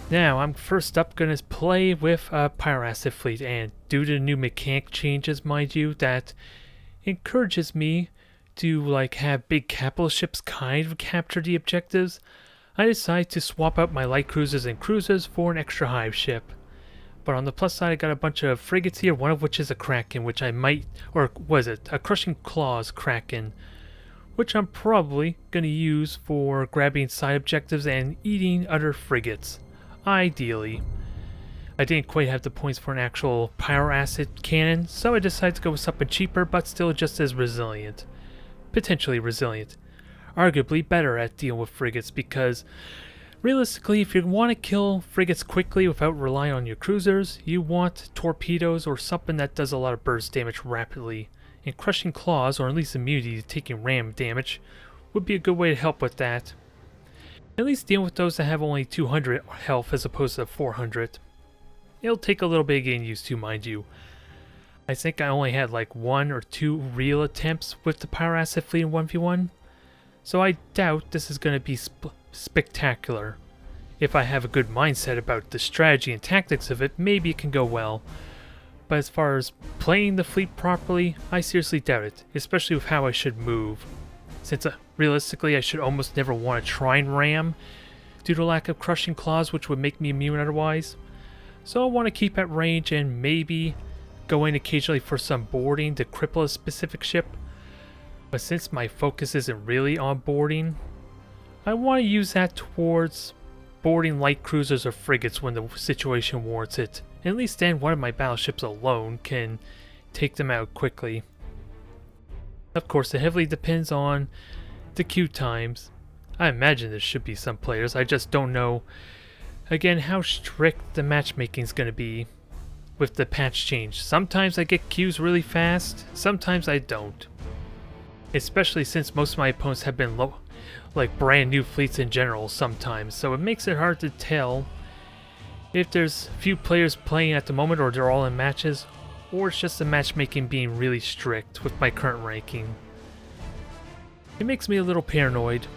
Now, I'm first up going to play with a Pyro-Acid fleet, and due to the new mechanic changes, mind you, that encourages me to like have big capital ships kind of capture the objectives, I decided to swap out my light cruisers and cruisers for an extra hive ship. But on the plus side, I got a bunch of frigates here, one of which is a Kraken, which I might, or was it, a Crushing Claws Kraken, which I'm probably going to use for grabbing side objectives and eating other frigates. Ideally. I didn't quite have the points for an actual Pyro-Acid cannon, so I decided to go with something cheaper but still just as resilient. Potentially resilient. Arguably better at dealing with frigates because realistically, if you want to kill frigates quickly without relying on your cruisers, you want torpedoes or something that does a lot of burst damage rapidly. And Crushing Claws, or at least immunity to taking ram damage, would be a good way to help with that. At least dealing with those that have only 200 health as opposed to 400. It'll take a little bit of getting used to, mind you. I think I only had like 1 or 2 real attempts with the Pyro-Acid fleet in 1v1, so I doubt this is going to be spectacular. If I have a good mindset about the strategy and tactics of it, maybe it can go well. But as far as playing the fleet properly, I seriously doubt it, especially with how I should move. Since realistically I should almost never want to try and ram due to lack of Crushing Claws, which would make me immune otherwise. So I want to keep at range and maybe go in occasionally for some boarding to cripple a specific ship. But since my focus isn't really on boarding, I want to use that towards boarding light cruisers or frigates when the situation warrants it. At least then one of my battleships alone can take them out quickly. Of course, it heavily depends on the queue times. I imagine there should be some players, I just don't know, again, how strict the matchmaking is going to be with the patch change. Sometimes I get queues really fast, sometimes I don't. Especially since most of my opponents have been like brand new fleets in general sometimes, so it makes it hard to tell if there's few players playing at the moment or they're all in matches, or it's just the matchmaking being really strict with my current ranking. It makes me a little paranoid.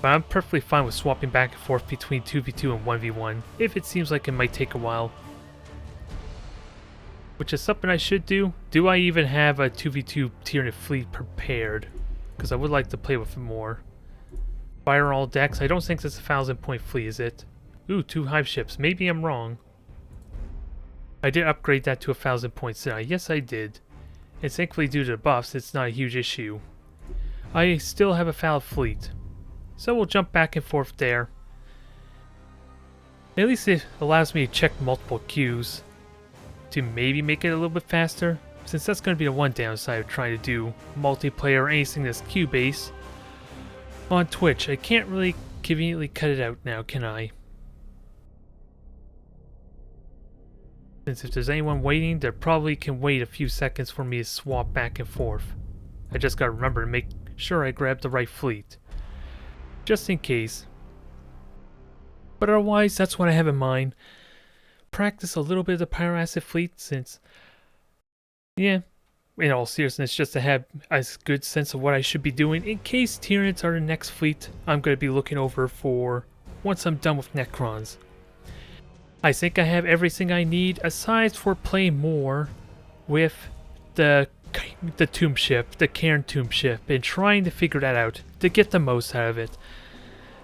But I'm perfectly fine with swapping back and forth between 2v2 and 1v1 if it seems like it might take a while. Which is something I should do. Do I even have a 2v2 Tyranid fleet prepared? Because I would like to play with it more. Fire all decks. I don't think it's a 1,000-point fleet, is it? Ooh, 2 hive ships. Maybe I'm wrong. I did upgrade that to 1,000 points, didn't I? Yes, I did. And thankfully, due to the buffs, it's not a huge issue. I still have a foul fleet, so we'll jump back and forth there. At least it allows me to check multiple queues to maybe make it a little bit faster, since that's going to be the one downside of trying to do multiplayer or anything that's queue-based on Twitch. I can't really conveniently cut it out now, can I? Since if there's anyone waiting, they probably can wait a few seconds for me to swap back and forth. I just gotta remember to make sure I grab the right fleet, just in case. But otherwise, that's what I have in mind. Practice a little bit of the Pyro-Acid fleet since, yeah, in all seriousness, just to have a good sense of what I should be doing in case Tyranids are the next fleet I'm going to be looking over for once I'm done with Necrons. I think I have everything I need aside for playing more with the tomb ship, the Cairn tomb ship, and trying to figure that out to get the most out of it.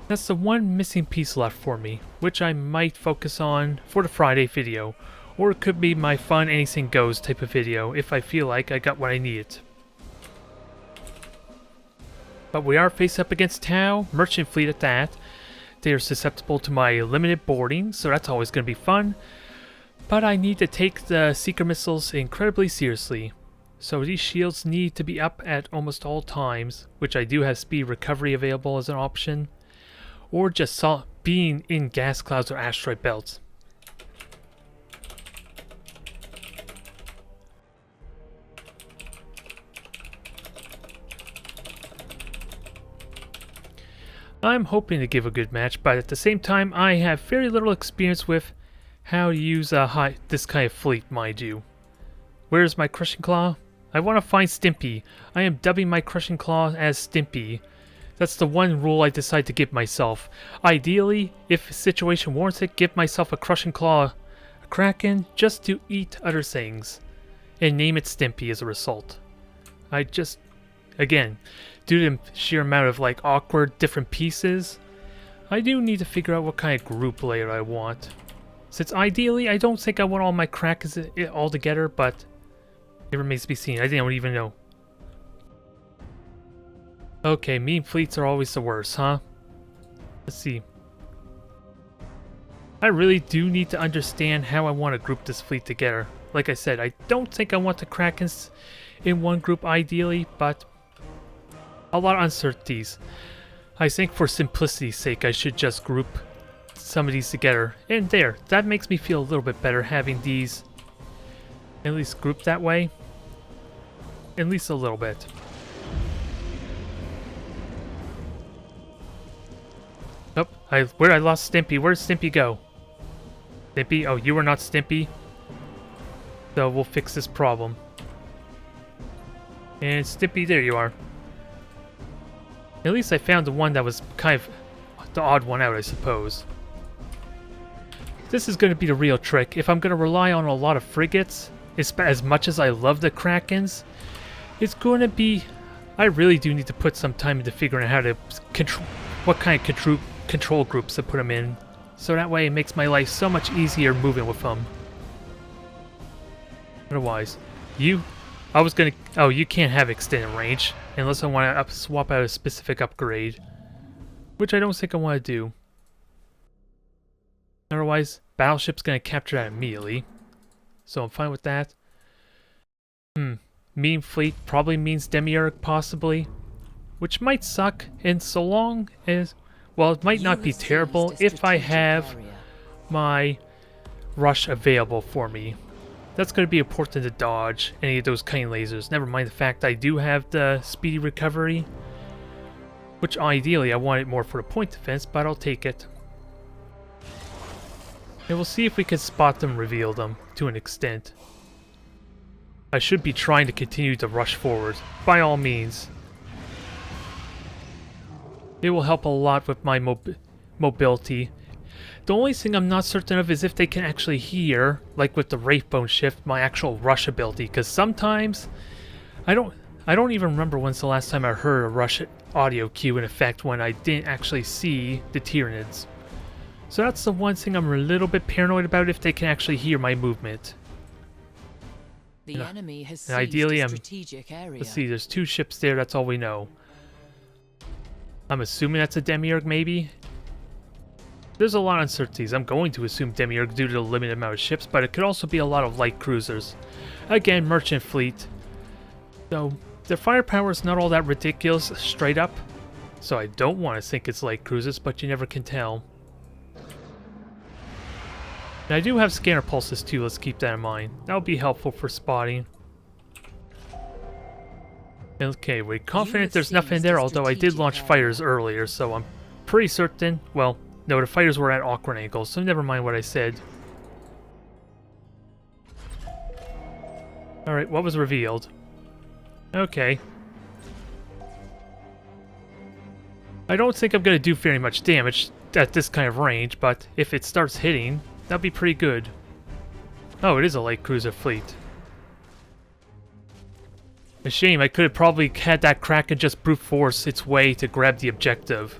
That's the one missing piece left for me, which I might focus on for the Friday video, or it could be my fun anything goes type of video if I feel like I got what I needed. But we are faced up against Tau, merchant fleet at that. They are susceptible to my limited boarding, so that's always going to be fun. But I need to take the seeker missiles incredibly seriously. So these shields need to be up at almost all times, which I do have speed recovery available as an option. Or just being in gas clouds or asteroid belts. I'm hoping to give a good match, but at the same time I have very little experience with how to use this kind of fleet, mind you. Where's my Crushing Claw? I want to find Stimpy. I am dubbing my Crushing Claw as Stimpy That's the one rule I decide to give myself. Ideally, if a situation warrants it, give myself a crushing claw, a kraken, just to eat other things. And name it Stimpy as a result. I just, again, due to the sheer amount of like awkward different pieces, I do need to figure out what kind of group layer I want. Since ideally, I don't think I want all my krakens all together, but it remains to be seen. I don't even know. Okay, mean fleets are always the worst, huh? Let's see. I really do need to understand how I want to group this fleet together. Like I said, I don't think I want the krakens in one group ideally, but a lot of uncertainties. I think for simplicity's sake, I should just group some of these together. And there, that makes me feel a little bit better having these at least grouped that way. At least a little bit. Oh, I lost Stimpy. Where did Stimpy go? Stimpy? Oh, you are not Stimpy. So we'll fix this problem. And Stimpy, there you are. At least I found the one that was kind of the odd one out, I suppose. This is going to be the real trick. If I'm going to rely on a lot of frigates, as much as I love the krakens, it's going to be... I really do need to put some time into figuring out how to control... what kind of control groups to put them in. So that way it makes my life so much easier moving with them. Otherwise, I was gonna... Oh, you can't have extended range unless I want to swap out a specific upgrade. Which I don't think I want to do. Otherwise, Battleship's gonna capture that immediately. So I'm fine with that. Mean fleet probably means Demiurge, possibly. Which might suck, and so long as... Well, it might not be terrible if I have my rush available for me. That's going to be important to dodge any of those cutting lasers. Never mind the fact I do have the speedy recovery. Which ideally I want it more for the point defense, but I'll take it. And we'll see if we can spot them, reveal them, to an extent. I should be trying to continue to rush forward, by all means. It will help a lot with my mobility. The only thing I'm not certain of is if they can actually hear, like with the Wraithbone shift, my actual rush ability. Because sometimes, I don't even remember when's the last time I heard a rush audio cue in effect when I didn't actually see the Tyranids. So that's the one thing I'm a little bit paranoid about, if they can actually hear my movement. The enemy has seized ideally, a strategic area. Let's see, there's 2 ships there, that's all we know. I'm assuming that's a Demiurge, maybe? There's a lot of uncertainties. I'm going to assume Demiurge due to the limited amount of ships, but it could also be a lot of light cruisers. Again, merchant fleet. So, their firepower is not all that ridiculous, straight up. So I don't want to think it's light cruisers, but you never can tell. And I do have scanner pulses too, let's keep that in mind. That'll be helpful for spotting. Okay, we're confident there's nothing there, although I did launch fighters earlier, so I'm pretty certain... Well, no, the fighters were at awkward angles, so never mind what I said. Alright, what was revealed? Okay. I don't think I'm going to do very much damage at this kind of range, but if it starts hitting, that'd be pretty good. Oh, it is a light cruiser fleet. A shame, I could have probably had that Kraken just brute force its way to grab the objective.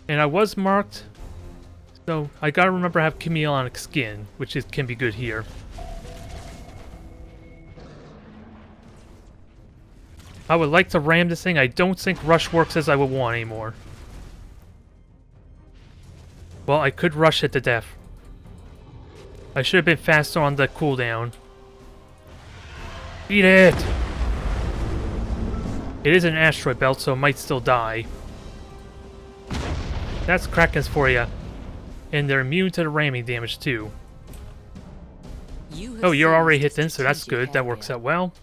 And I was marked, so I gotta remember I have chameleonic skin, which can be good here. I would like to ram this thing. I don't think rush works as I would want anymore. Well, I could rush it to death. I should have been faster on the cooldown. Eat it! It is an asteroid belt, so it might still die. That's Krakens for you. And they're immune to the ramming damage, too. Oh, you're already hit then, so that's good. That works out well.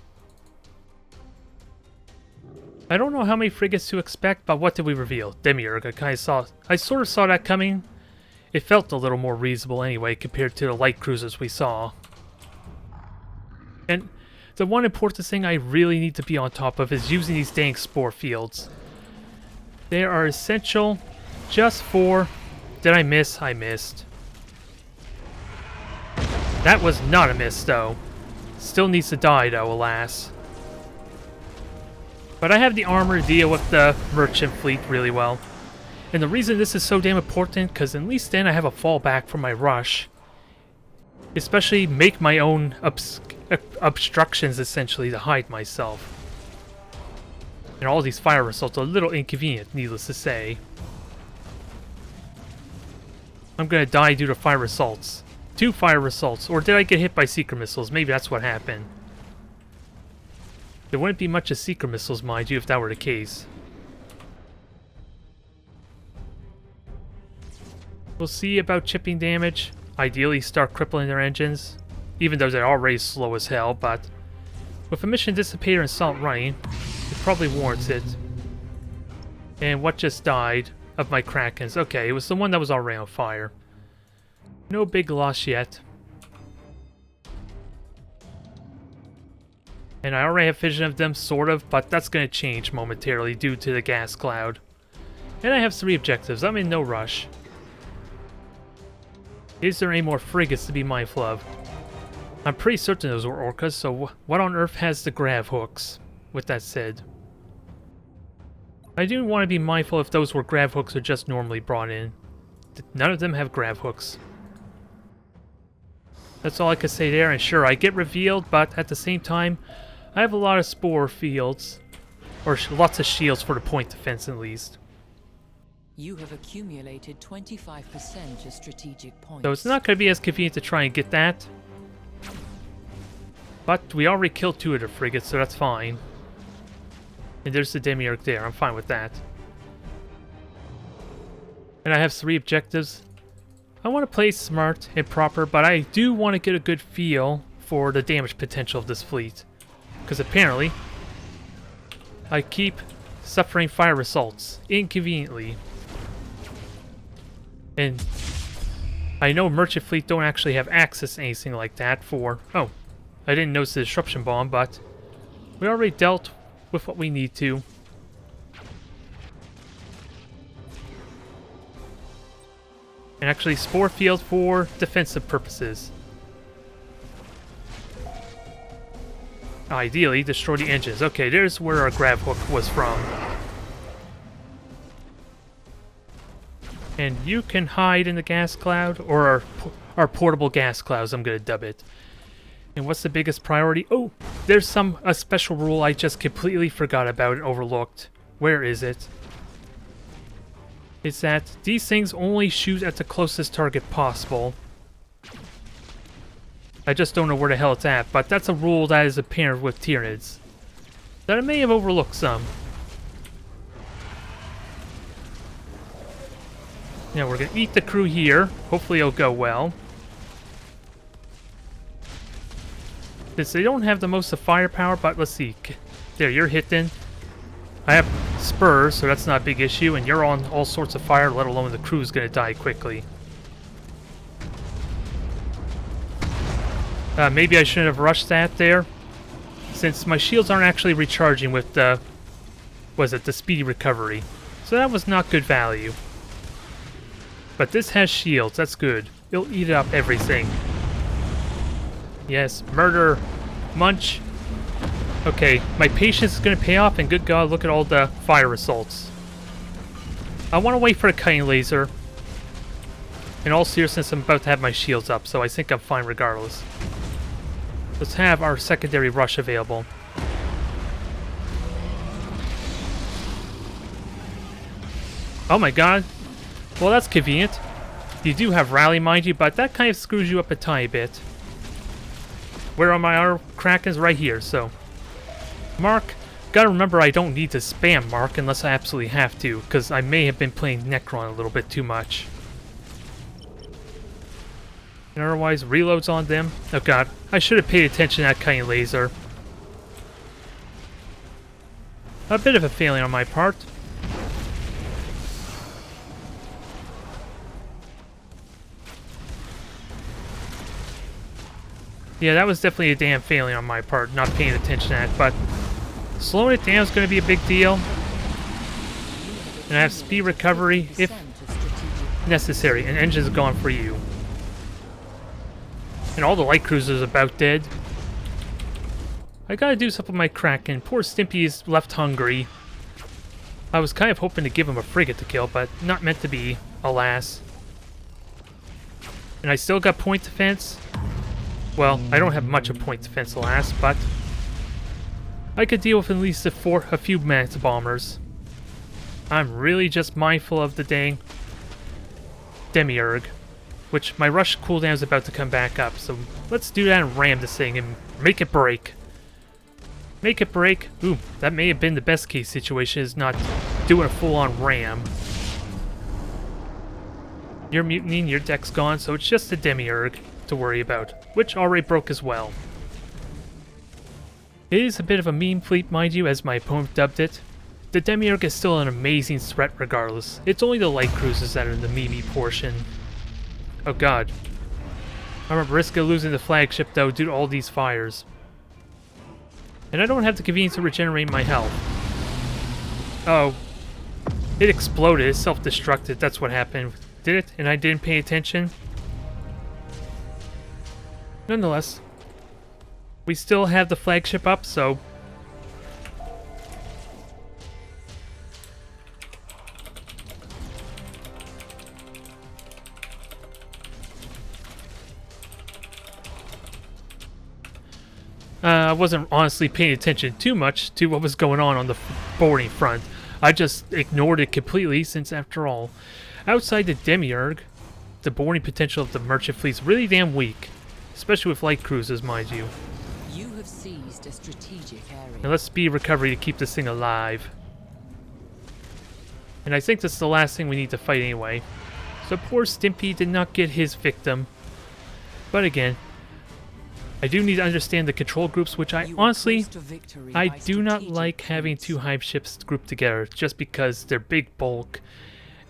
I don't know how many frigates to expect, but what did we reveal? Demiurge. I sort of saw that coming. It felt a little more reasonable anyway, compared to the light cruisers we saw. And the one important thing I really need to be on top of is using these dang spore fields. They are essential just for... Did I miss? I missed. That was not a miss, though. Still needs to die, though, alas. But I have the armor to deal with the merchant fleet really well. And the reason this is so damn important, because at least then I have a fallback for my rush. Especially make my own obstructions, essentially, to hide myself. And all these fire results are a little inconvenient, needless to say. I'm gonna die due to fire assaults. 2 fire assaults. Or did I get hit by seeker missiles? Maybe that's what happened. There wouldn't be much of seeker missiles, mind you, if that were the case. We'll see about chipping damage. Ideally start crippling their engines. Even though they're already slow as hell, but... with a mission dissipator and salt running, it probably warrants it. And what just died of my Krakens? Okay, it was the one that was already on fire. No big loss yet. And I already have vision of them, sort of, but that's going to change momentarily due to the gas cloud. And I have 3 objectives. I'm in no rush. Is there any more frigates to be mindful of? I'm pretty certain those were Orcas, so what on earth has the grav hooks? With that said. I do want to be mindful if those were grav hooks or just normally brought in. None of them have grav hooks. That's all I can say there, and sure, I get revealed, but at the same time, I have a lot of spore fields. Or lots of shields for the point defense, at least. You have accumulated 25% of strategic points. So it's not going to be as convenient to try and get that. But we already killed 2 of the frigates, so that's fine. And there's the Demiurge there, I'm fine with that. And I have 3 objectives. I want to play smart and proper, but I do want to get a good feel for the damage potential of this fleet. Because apparently, I keep suffering fire assaults inconveniently. And I know merchant fleet don't actually have access to anything like that for... Oh, I didn't notice the disruption bomb, but we already dealt with what we need to. And actually, spore field for defensive purposes. Ideally, destroy the engines. Okay, there's where our grav hook was from. And you can hide in the gas cloud, or our portable gas clouds, I'm going to dub it. And what's the biggest priority? Oh, there's a special rule I just completely forgot about and overlooked. Where is it? Is that these things only shoot at the closest target possible. I just don't know where the hell it's at, but that's a rule that is apparent with Tyranids. That I may have overlooked some. Now we're gonna eat the crew here. Hopefully it'll go well. Since they don't have the most of firepower, but let's see. There, you're hitting. I have spurs, so that's not a big issue, and you're on all sorts of fire, let alone the crew's gonna die quickly. Maybe I shouldn't have rushed that there, since my shields aren't actually recharging with the... was it the speedy recovery? So that was not good value. But this has shields, that's good. It'll eat up everything. Yes, murder, munch. Okay, my patience is going to pay off, and good God, look at all the fire assaults. I want to wait for a cutting laser. In all seriousness, I'm about to have my shields up, so I think I'm fine regardless. Let's have our secondary rush available. Oh my God. Well, that's convenient. You do have rally, mind you, but that kind of screws you up a tiny bit. Where are my Krakens? Right here, so... Mark, gotta remember I don't need to spam Mark unless I absolutely have to, because I may have been playing Necron a little bit too much. And otherwise, reloads on them. Oh God, I should have paid attention to that cutting laser. A bit of a failing on my part. Yeah, that was definitely a damn failing on my part, not paying attention to that, but slowing it down is going to be a big deal. And I have speed recovery if necessary, and engine's gone for you. And all the light cruisers are about dead. I gotta do something with my Kraken. Poor Stimpy is left hungry. I was kind of hoping to give him a frigate to kill, but not meant to be, alas. And I still got point defense. Well, I don't have much of point defense, alas, but I could deal with at least a few Manta Bombers. I'm really just mindful of the dang Demiurge, which my rush cooldown is about to come back up, so let's do that and ram this thing and make it break. Make it break. Ooh, that may have been the best case situation, is not doing a full-on ram. You're mutinying, your deck's gone, so it's just the Demiurge to worry about, which already broke as well. It is a bit of a meme fleet, mind you, as my opponent dubbed it. The Demiurge is still an amazing threat regardless. It's only the light cruisers that are in the meme portion. Oh god. I'm at risk of losing the flagship though due to all these fires. And I don't have the convenience to regenerate my health. Oh. It exploded, it self-destructed, that's what happened. Did it? And I didn't pay attention? Nonetheless, we still have the flagship up, so... I wasn't honestly paying attention too much to what was going on the boarding front. I just ignored it completely since, after all, outside the Demiurge, the boarding potential of the merchant fleet is really damn weak. Especially with light cruisers, mind you. You have seized a strategic area. Now let's speed recovery to keep this thing alive. And I think this is the last thing we need to fight anyway. So poor Stimpy did not get his victim. But again, I do need to understand the control groups, which I honestly, I do not like having two hive ships grouped together, just because their big bulk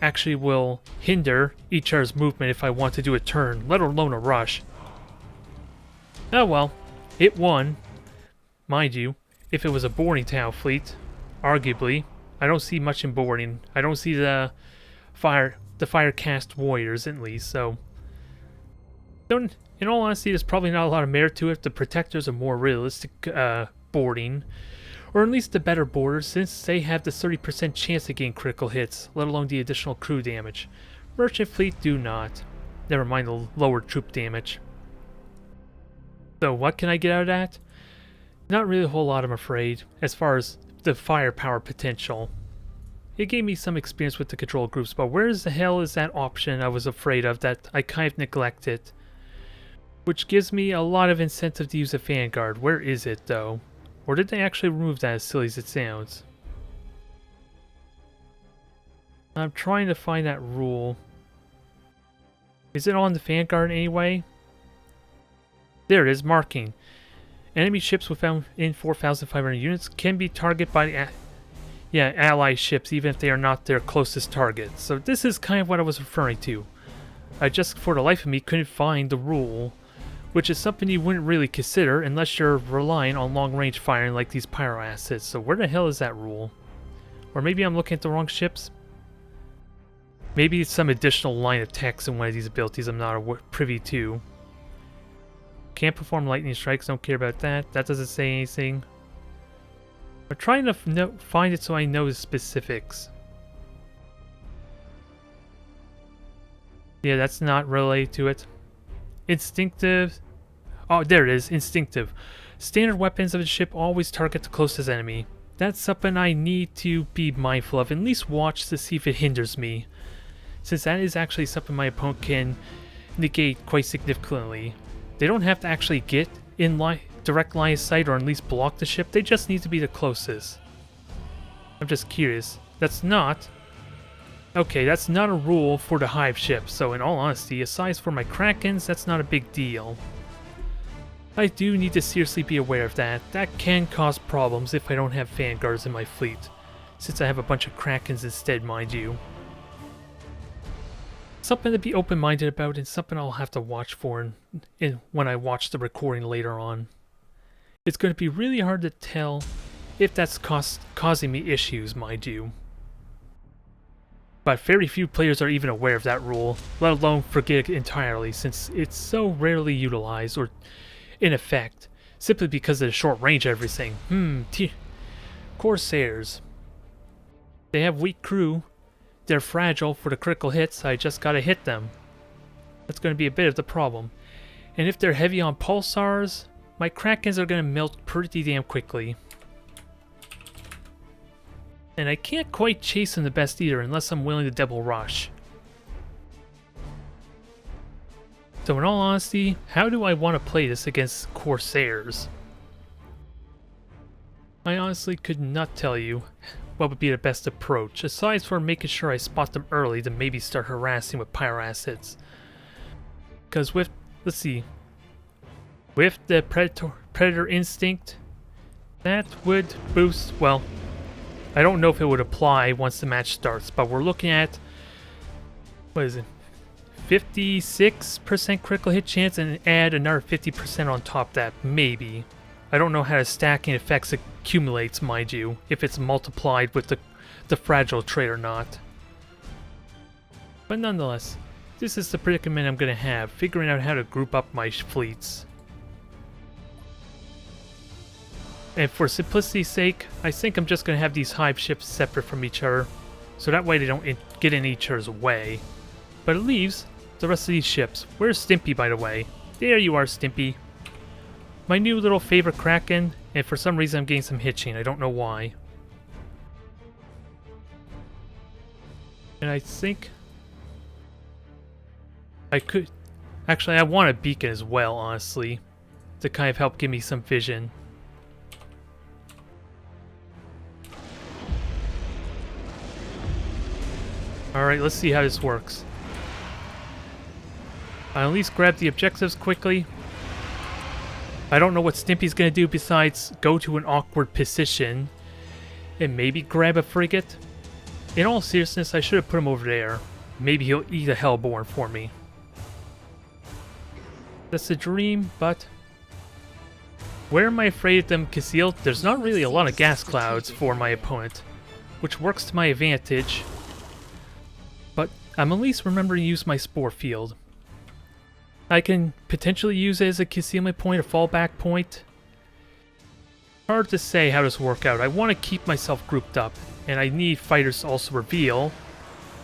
actually will hinder each other's movement if I want to do a turn, let alone a rush. Oh well, it won, mind you. If it was a boarding town fleet, arguably, I don't see much in boarding. I don't see the fire cast warriors at least, so in all honesty, there's probably not a lot of merit to it. The protectors are more realistic boarding, or at least the better boarders, since they have the 30% chance of getting critical hits, let alone the additional crew damage. Merchant fleet do not. Never mind the lower troop damage. So what can I get out of that? Not really a whole lot, I'm afraid, as far as the firepower potential. It gave me some experience with the control groups, but where the hell is that option I was afraid of that I kind of neglected? Which gives me a lot of incentive to use a Vanguard. Where is it, though? Or did they actually remove that, as silly as it sounds? I'm trying to find that rule. Is it on the Vanguard anyway? There it is, marking. Enemy ships within 4,500 units can be targeted by ally ships, even if they are not their closest target. So this is kind of what I was referring to. I just, for the life of me, couldn't find the rule, which is something you wouldn't really consider unless you're relying on long-range firing like these Pyro-Acids. So where the hell is that rule? Or maybe I'm looking at the wrong ships? Maybe it's some additional line of text in one of these abilities I'm not privy to. Can't perform lightning strikes, don't care about that. That doesn't say anything. I'm trying to find it so I know the specifics. Yeah, that's not related to it. Instinctive. Oh, there it is. Instinctive. Standard weapons of the ship always target the closest enemy. That's something I need to be mindful of, at least watch to see if it hinders me, since that is actually something my opponent can negate quite significantly. They don't have to actually get in direct line of sight or at least block the ship, they just need to be the closest. I'm just curious. That's not... Okay, that's not a rule for the hive ship, so in all honesty, aside for my Krakens, that's not a big deal. I do need to seriously be aware of that. That can cause problems if I don't have Vanguards in my fleet, since I have a bunch of Krakens instead, mind you. something to be open-minded about and something I'll have to watch for when I watch the recording later on. It's going to be really hard to tell if that's causing me issues, mind you. But very few players are even aware of that rule, let alone forget it entirely, since it's so rarely utilized or in effect, simply because of the short range of everything. Corsairs. They have weak crew. They're fragile for the critical hits, I just gotta hit them. That's gonna be a bit of the problem. And if they're heavy on pulsars, my Krakens are gonna melt pretty damn quickly. And I can't quite chase them the best either unless I'm willing to double rush. So in all honesty, how do I want to play this against Corsairs? I honestly could not tell you what would be the best approach, aside from making sure I spot them early to maybe start harassing with Pyro-Acids. Because with, let's see, with the Predator Instinct, that would boost, well, I don't know if it would apply once the match starts, but we're looking at, what is it, 56% critical hit chance and add another 50% on top of that, maybe. I don't know how the stacking effects accumulates, mind you, if it's multiplied with the fragile trait or not. But nonetheless, this is the predicament I'm going to have, figuring out how to group up my fleets. And for simplicity's sake, I think I'm just going to have these hive ships separate from each other, so that way they don't get in each other's way. But it leaves the rest of these ships. Where's Stimpy, by the way? There you are, Stimpy. My new little favorite Kraken, and for some reason I'm getting some hitching. I don't know why. And I think I could... Actually, I want a beacon as well, honestly, to kind of help give me some vision. Alright, let's see how this works. I'll at least grab the objectives quickly. I don't know what Stimpy's gonna do besides go to an awkward position and maybe grab a frigate. In all seriousness, I should have put him over there. Maybe he'll eat a Hellborn for me. That's a dream, but where am I afraid of them concealed? There's not really a lot of gas clouds for my opponent, which works to my advantage. But I'm at least remembering to use my Spore Field. I can potentially use it as a concealment point, a fallback point. Hard to say how this will work out. I want to keep myself grouped up, and I need fighters to also reveal.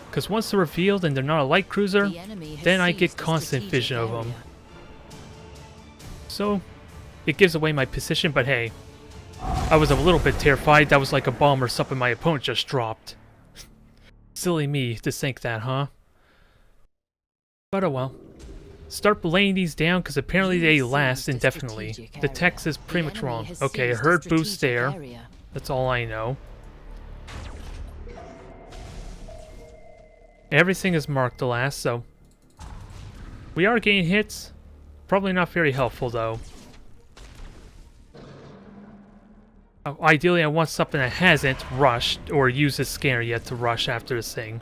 Because once they're revealed and they're not a light cruiser, then I get constant vision of them. So, it gives away my position, but hey, I was a little bit terrified. That was like a bomb or something my opponent just dropped. Silly me to think that, huh? But oh well. Start laying these down because apparently they last indefinitely. The text is pretty much wrong. Okay, a herd boost there. That's all I know. Everything is marked to last, so we are getting hits. Probably not very helpful though. Ideally, I want something that hasn't rushed or used its scanner yet to rush after this thing.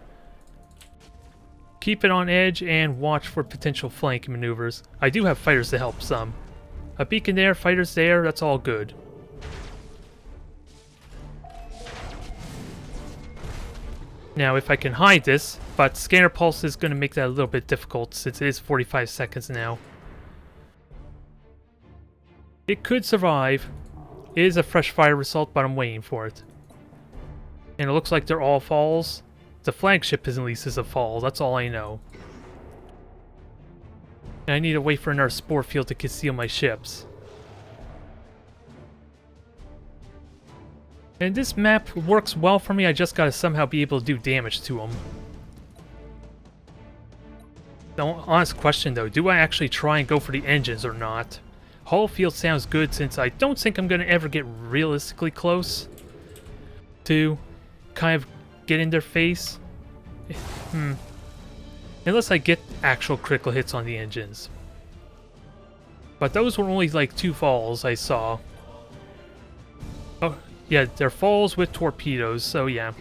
Keep it on edge and watch for potential flank maneuvers. I do have fighters to help some. A beacon there, fighters there, that's all good. Now if I can hide this, but scanner pulse is going to make that a little bit difficult since it is 45 seconds now. It could survive. It is a fresh fire result, but I'm waiting for it. And it looks like they're all falls. The flagship at least is a fall, that's all I know. And I need to wait for another Spore Field to conceal my ships. And this map works well for me, I just gotta somehow be able to do damage to them. The honest question though, do I actually try and go for the engines or not? Hull field sounds good since I don't think I'm gonna ever get realistically close to kind of get in their face. Unless I get actual critical hits on the engines. But those were only like 2 falls I saw. Oh, yeah, they're falls with torpedoes, so yeah.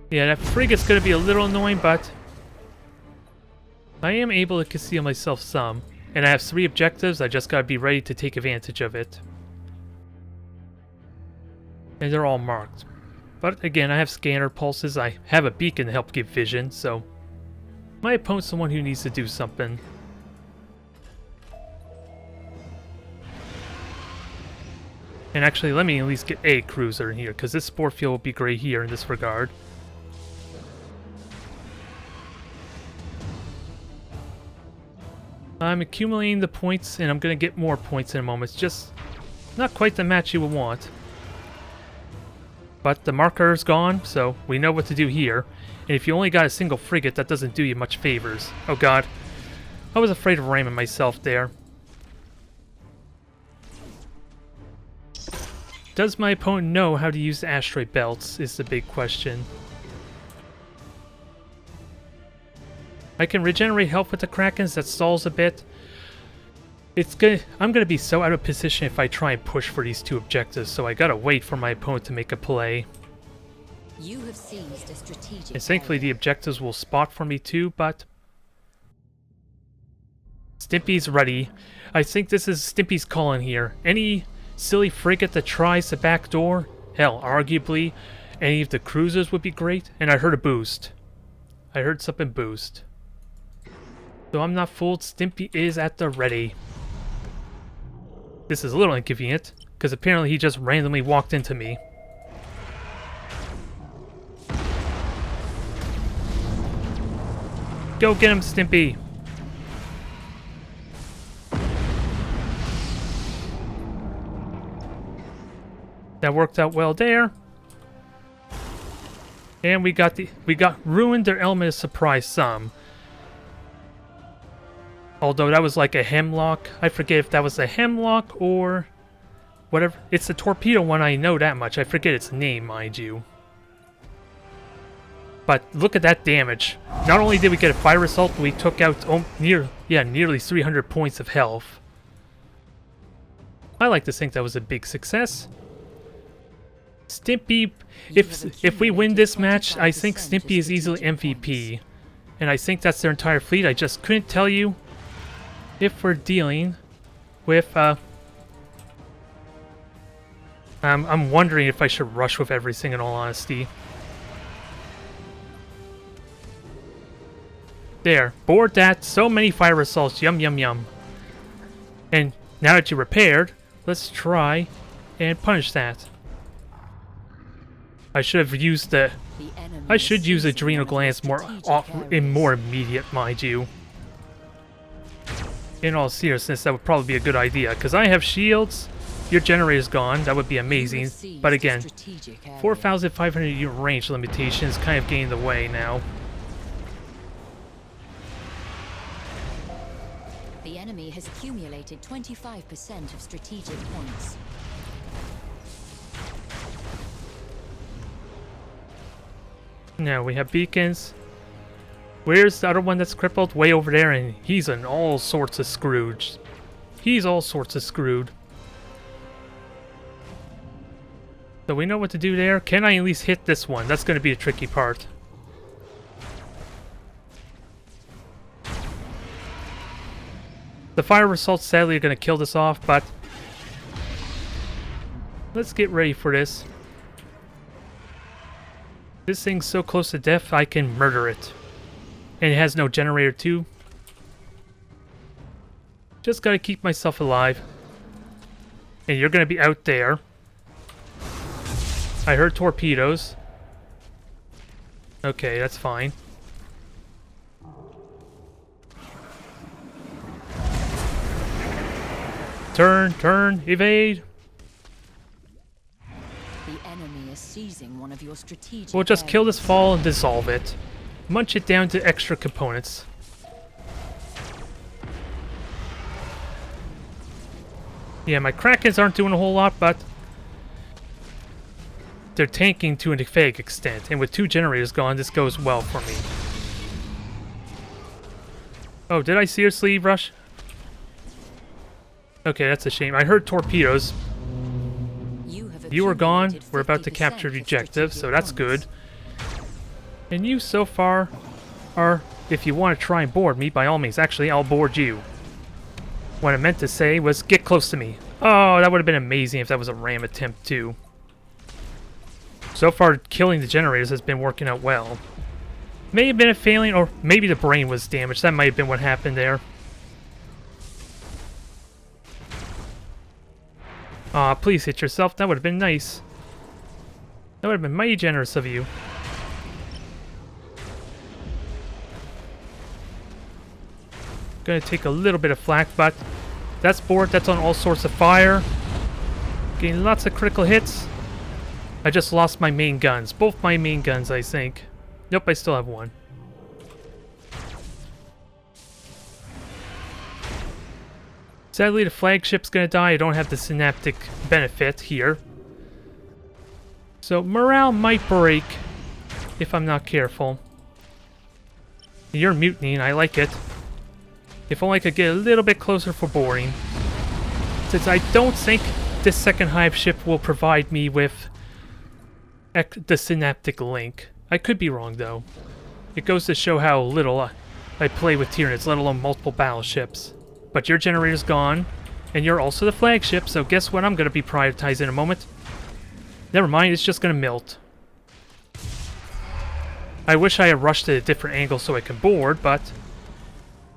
Yeah, that frigate's gonna be a little annoying, but I am able to conceal myself some. And I have 3 objectives, I just gotta be ready to take advantage of it. And they're all marked. But again, I have scanner pulses, I have a beacon to help give vision, so my opponent's the one who needs to do something. And actually, let me at least get a cruiser in here, because this spore field will be great here in this regard. I'm accumulating the points, and I'm going to get more points in a moment. It's just not quite the match you would want. But the marker's gone, so we know what to do here. And if you only got a single frigate, that doesn't do you much favors. Oh god. I was afraid of ramming myself there. Does my opponent know how to use the asteroid belts, is the big question. I can regenerate health with the Krakens, that stalls a bit. I'm gonna be so out of position if I try and push for these 2 objectives, so I gotta wait for my opponent to make a play. You have seized a strategic And thankfully the objectives will spot for me too, but Stimpy's ready. I think this is Stimpy's calling here. Any silly frigate that tries the back door, hell, arguably any of the cruisers would be great. And I heard a boost. I heard something boost. So I'm not fooled, Stimpy is at the ready. This is a little inconvenient, because apparently he just randomly walked into me. Go get him, Stimpy! That worked out well there. And we got ruined their element of surprise some. Although that was like a hemlock. I forget if that was a hemlock or whatever. It's the torpedo one, I know that much. I forget its name, mind you. But look at that damage. Not only did we get a fire assault, but we took out nearly 300 points of health. I like to think that was a big success. Stimpy, if we win this match, I think Stimpy is easily MVP. And I think that's their entire fleet. I just couldn't tell you if we're dealing with, I'm wondering if I should rush with everything in all honesty. There, board that, so many fire assaults, yum yum yum. And now that you're repaired, let's try and punish that. I should have used I should use Adrenal Glands more immediate, mind you. In all seriousness, that would probably be a good idea, because I have shields. Your generator's gone, that would be amazing. But again, 4,500 unit range limitation is kind of getting in the way now. The enemy has accumulated 25% of strategic points. Now we have beacons. Where's the other one that's crippled? Way over there, and he's in all sorts of Scrooge. He's all sorts of screwed. So we know what to do there. Can I at least hit this one? That's going to be a tricky part. The fire assaults sadly are going to kill this off, but let's get ready for this. This thing's so close to death, I can murder it. And it has no generator too. Just gotta keep myself alive. And you're gonna be out there. I heard torpedoes. Okay, that's fine. Turn, evade. The enemy is seizing one of your strategic We'll just kill areas. this fall and dissolve it. Munch it down to extra components. Yeah, my Krakens aren't doing a whole lot, but they're tanking to an vague extent, and with 2 generators gone, this goes well for me. Oh, did I seriously rush? Okay, that's a shame. I heard torpedoes. You were gone. We're about to capture the objective, so that's good. And you so far are, if you want to try and board me, by all means. Actually, I'll board you. What I meant to say was get close to me. Oh, that would have been amazing if that was a ram attempt too. So far, killing the generators has been working out well. May have been a failing, or maybe the brain was damaged. That might have been what happened there. Aw, please hit yourself. That would have been nice. That would have been mighty generous of you. Gonna take a little bit of flak, but that's bored. That's on all sorts of fire. Getting lots of critical hits. I just lost my main guns. Both my main guns, I think. Nope, I still have one. Sadly, the flagship's gonna die. I don't have the synaptic benefit here. So morale might break if I'm not careful. You're mutinying, I like it. If only I could get a little bit closer for boarding. Since I don't think this second hive ship will provide me with the synaptic link. I could be wrong though. It goes to show how little I play with Tyranids, let alone multiple battleships. But your generator's gone, and you're also the flagship, so guess what I'm going to be prioritizing in a moment? Never mind, it's just going to melt. I wish I had rushed at a different angle so I can board, but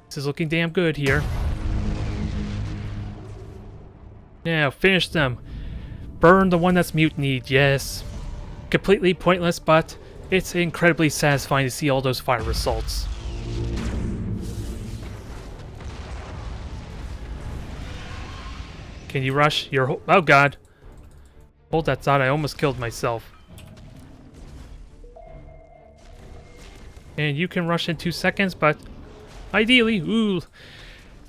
this is looking damn good here. Now, finish them. Burn the one that's mutinied, yes. Completely pointless, but it's incredibly satisfying to see all those fire results. Can you rush your oh god. Hold that thought, I almost killed myself. And you can rush in 2 seconds, but ideally, ooh,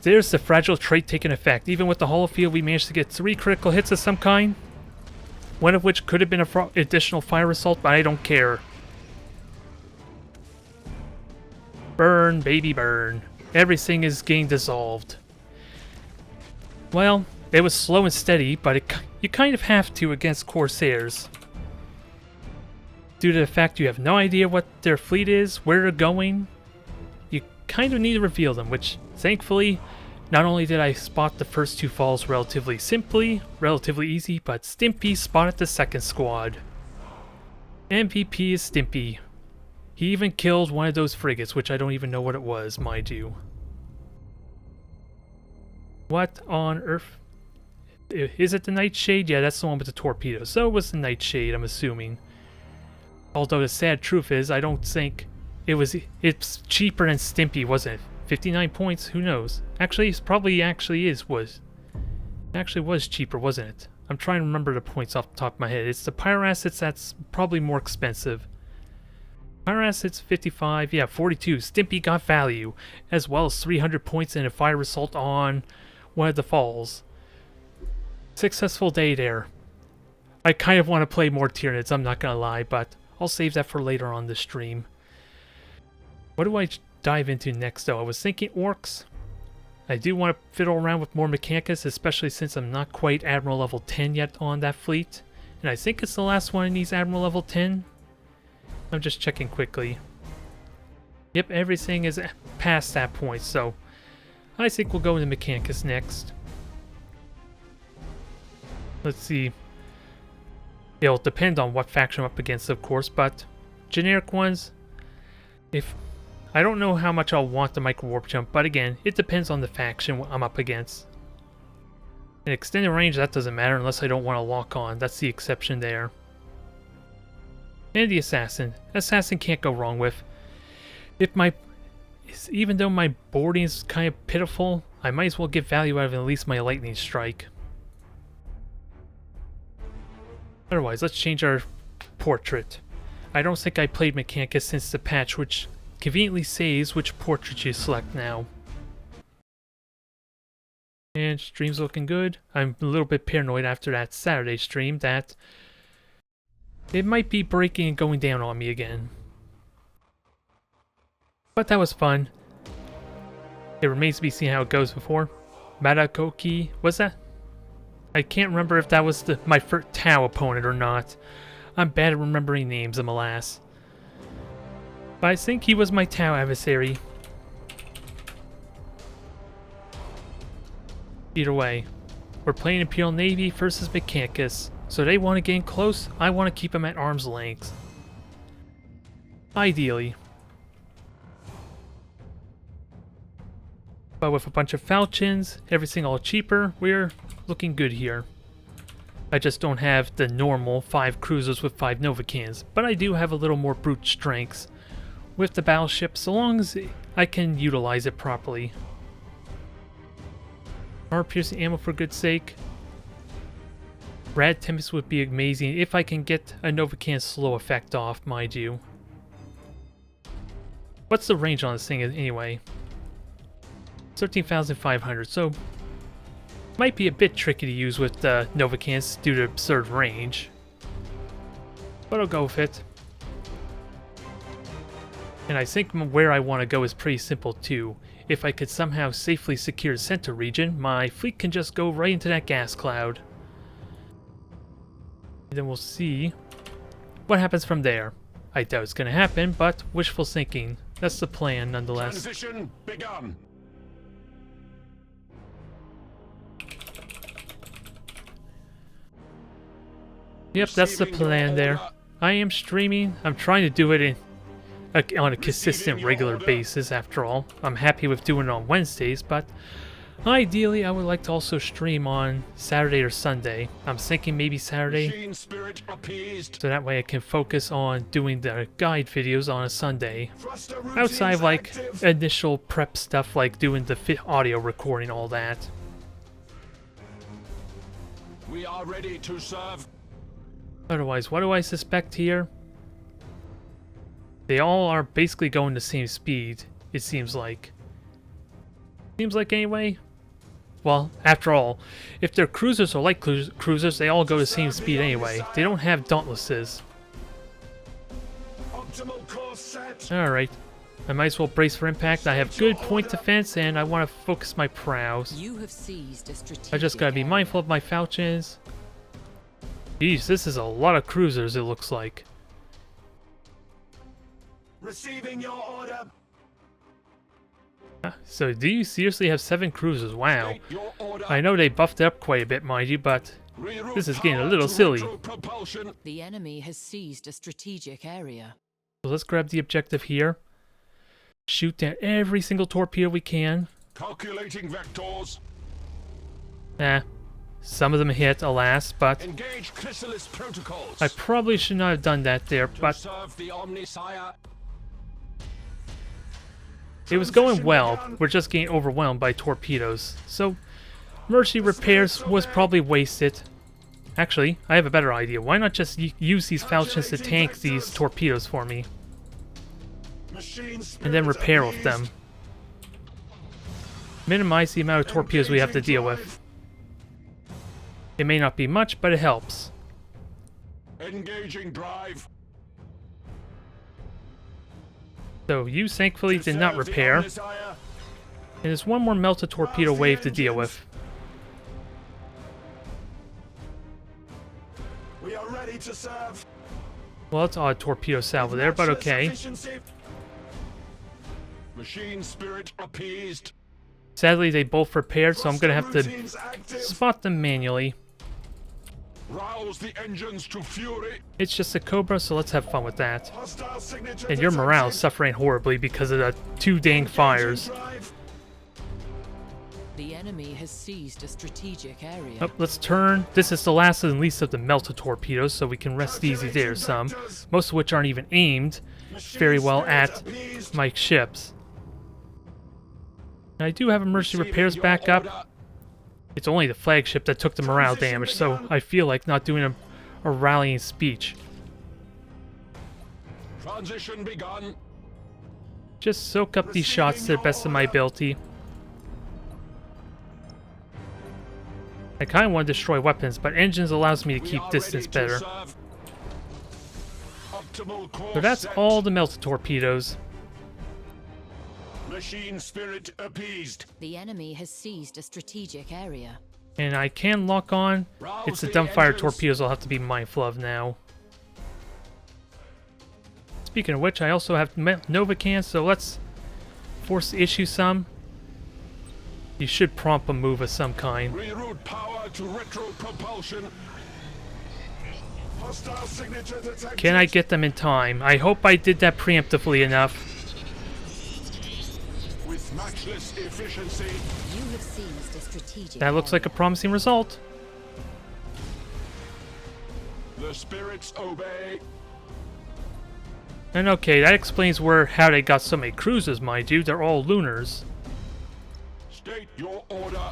there's the fragile trait taking effect. Even with the holofield, we managed to get 3 critical hits of some kind. One of which could have been an additional fire assault, but I don't care. Burn, baby, burn. Everything is getting dissolved. Well, it was slow and steady, but you kind of have to against Corsairs. Due to the fact you have no idea what their fleet is, where they're going, you kind of need to reveal them, which, thankfully, not only did I spot the first 2 falls relatively easy, but Stimpy spotted the second squad. MVP is Stimpy. He even killed one of those frigates, which I don't even know what it was, mind you. What on earth? Is it the Nightshade? Yeah, that's the one with the torpedo. So it was the Nightshade, I'm assuming. Although the sad truth is, I don't think it's cheaper than Stimpy, wasn't it? 59 points, who knows? Actually, it was cheaper, wasn't it? I'm trying to remember the points off the top of my head. It's the Pyro-Acids that's probably more expensive. Pyro-Acids 55, yeah, 42. Stimpy got value, as well as 300 points and a fire assault on one of the falls. Successful day there. I kind of want to play more Tyranids, I'm not gonna lie, but I'll save that for later on the stream. What do I dive into next though? I was thinking Orks. I do want to fiddle around with more Mechanicus, especially since I'm not quite Admiral level 10 yet on that fleet. And I think it's the last one in these Admiral level 10. I'm just checking quickly. Yep, everything is past that point, so I think we'll go into Mechanicus next. Let's see. It'll depend on what faction I'm up against, of course, but generic ones, I don't know how much I'll want the micro warp jump, but again, it depends on the faction I'm up against. In extended range, that doesn't matter unless I don't want to lock on. That's the exception there. And the assassin. Assassin can't go wrong with. Even though my boarding is kind of pitiful, I might as well get value out of at least my lightning strike. Otherwise, let's change our portrait. I don't think I played Mechanicus since the patch, which conveniently says which portrait you select now. And stream's looking good. I'm a little bit paranoid after that Saturday stream that it might be breaking and going down on me again. But that was fun. It remains to be seen how it goes before. Madakoki, was that? I can't remember if that was my first Tau opponent or not. I'm bad at remembering names, I'm alas. But I think he was my Tau adversary. Either way, we're playing Imperial Navy versus Mechanicus. So they want to get in close, I want to keep them at arm's length. Ideally. But with a bunch of falchions, everything all cheaper, we're looking good here. I just don't have the normal 5 cruisers with 5 Novacans, but I do have a little more brute strength with the battleship, so long as I can utilize it properly. Armor piercing ammo for good sake. Rad Tempest would be amazing if I can get a Novacan slow effect off, mind you. What's the range on this thing anyway? 13,500, so might be a bit tricky to use with the Novacans due to absurd range. But I'll go with it. And I think where I want to go is pretty simple too. If I could somehow safely secure the center region, my fleet can just go right into that gas cloud. And then we'll see what happens from there. I doubt it's going to happen, but wishful thinking. That's the plan nonetheless. Transition begun. Yep, that's the plan there. I am streaming. I'm trying to do it on a consistent, regular basis after all. I'm happy with doing it on Wednesdays, but ideally I would like to also stream on Saturday or Sunday. I'm thinking maybe Saturday, so that way I can focus on doing the guide videos on a Sunday. Outside of like initial prep stuff like doing the audio recording, all that. We are ready to serve. Otherwise, what do I suspect here? They all are basically going the same speed, it seems like. Seems like anyway? Well, after all, if they're cruisers or light cruisers, they all go the same speed anyway. They don't have dauntlesses. Alright. I might as well brace for impact. I have good point defense and I want to focus my prows. You have seized a strategic I just gotta be mindful of my falchions. Jeez, this is a lot of cruisers, it looks like. Receiving your order. So do you seriously have 7 cruisers? Wow. I know they buffed it up quite a bit, mind you, but this is getting a little silly. The enemy has seized a strategic area. So let's grab the objective here. Shoot down every single torpedo we can. Calculating vectors. Some of them hit, alas, but Engage chrysalis protocols. I probably should not have done that there, but Serve the Omnisire. it was going well. We're just getting overwhelmed by torpedoes. So, Mercy repairs was probably wasted. Actually, I have a better idea. Why not just use these falchions to tank these torpedoes for me? And then repair with them. Minimize the amount of torpedoes we have to deal with. It may not be much, but it helps. Engaging drive. So you thankfully did not repair. And there's one more melted torpedo wave to deal with. We are ready to serve. Well, it's odd torpedo salvo there, but okay. Machine spirit appeased. Sadly, they both repaired, so I'm gonna have to spot them manually. Rouse the engines to fury. It's just a Cobra, so let's have fun with that. And your morale is suffering horribly because of the 2 dang fires. The enemy has seized a strategic area. Oh, let's turn. This is the last and least of the melted torpedoes, so we can rest easy there some. Most of which aren't even aimed very well at my ships. And I do have emergency repairs back up. It's only the flagship that took the morale damage, so I feel like not doing a rallying speech. Transition begun. Just soak up these shots to the best of my ability. I kind of want to destroy weapons, but engines allows me to keep distance better. So that's all the melted torpedoes. Machine spirit appeased. The enemy has seized a strategic area. And I can lock on. It's the dumbfire torpedoes I'll have to be mindful of now. Speaking of which, I also have Novacan, so let's force issue some. You should prompt a move of some kind. Reroute power to retro propulsion. Hostile signature detected. Can I get them in time? I hope I did that preemptively enough. With matchless efficiency. You have seized a strategic That looks like a promising result. The spirits obey. And okay, that explains how they got so many cruisers, mind you. They're all lunars. State your order.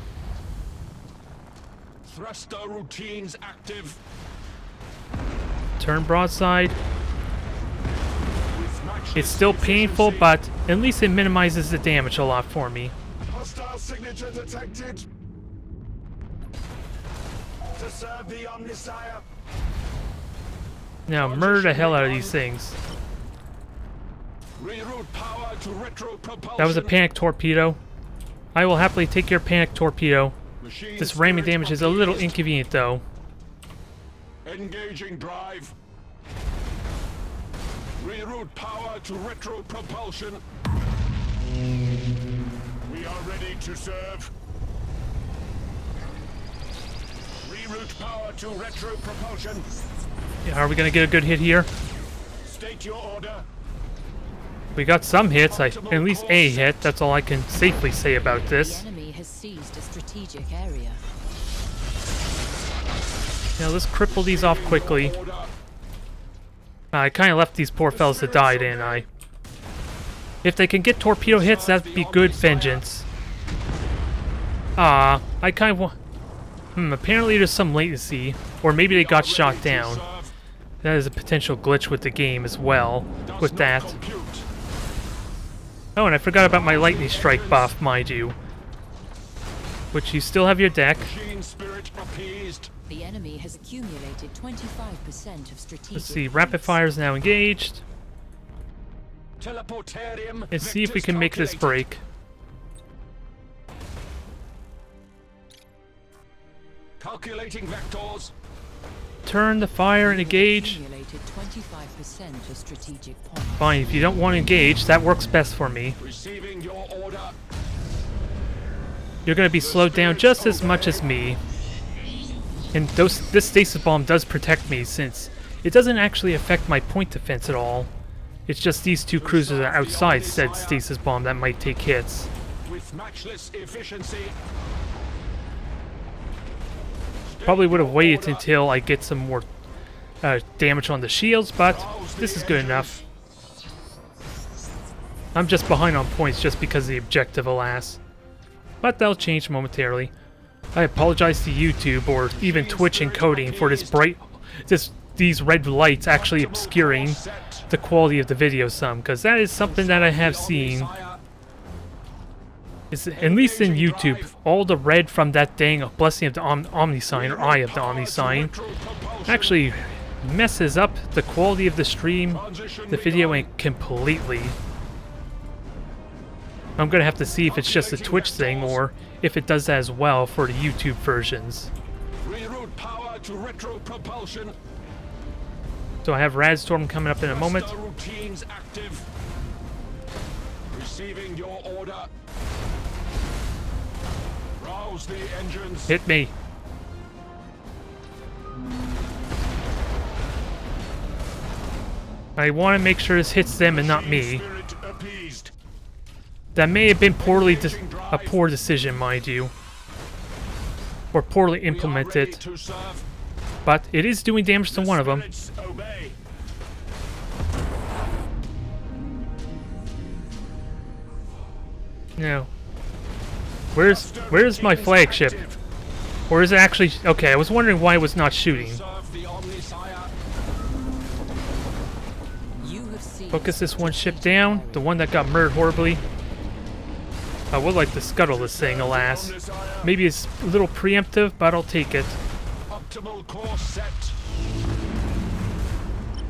Thruster routines active. Turn broadside. With matchless It's still painful, efficiency. but at least it minimizes the damage a lot for me. Hostile signature detected. To serve the Omnisire. Now, murder the hell out of these things. Reroute power to retro propulsion. That was a panic torpedo. I will happily take your panic torpedo. Machine This ramming spirit damage is a little appeased. inconvenient, though. Engaging drive. Reroute power to retro propulsion. We are ready to serve. Reroute power to retro propulsion. Are we gonna get a good hit here? State your order. We got some hits, at least a hit. That's all I can safely say about The this. enemy has seized a strategic area. Now let's cripple these off quickly. Order. I kind of left these poor fellas to die, didn't I? If they can get torpedo hits, that'd be good vengeance. I kind of want... apparently there's some latency. Or maybe they got shot down. Serve. That is a potential glitch with the game as well, Does with not that. compute. Oh, and I forgot about my lightning strike buff, mind you. Which you still have your deck. Machine spirit appeased. The enemy has accumulated 25% of strategic Let's see, rapid fire is now engaged. Teleportarium. Let's see if we vectors can make this calculated. break. Calculating vectors. Turn the fire and engage. Accumulated 25% of strategic points. Fine, if you don't want to engage, that works best for me. Receiving your order. You're going to be slowed down just as much as me. And this stasis bomb does protect me, since it doesn't actually affect my point defense at all. It's just these two cruisers are outside said stasis bomb that might take hits. With matchless efficiency. Probably would have waited until I get some more damage on the shields, but this is good enough. I'm just behind on points just because of the objective, alas. But that'll change momentarily. I apologize to YouTube or even Twitch encoding for these red lights actually obscuring the quality of the video some, because that is something that I have seen. At least in YouTube, all the red from that dang blessing of the Omni sign, or Eye of the Omni sign, actually messes up the quality of the stream, the video, completely. I'm gonna have to see if it's just a Twitch thing or if it does that as well for the YouTube versions. Reroute power to retro propulsion. So I have Radstorm coming up in a moment. Thruster routines active. Receiving your order. Rouse the engines. Hit me. I want to make sure this hits them and not me. Spirit appeased. That may have been a poor decision, mind you. Or poorly We are ready implemented. to serve. But it is doing damage to one of them. Spirits obey. Now, where's my flagship? Active. Or is it actually... Okay, I was wondering why it was not shooting. Serve the Omnisire. You have seized Focus this one ship down, the one that got murdered horribly. I would like to scuttle this thing, alas. Omnisire. Maybe it's a little preemptive, but I'll take it. Optimal course set.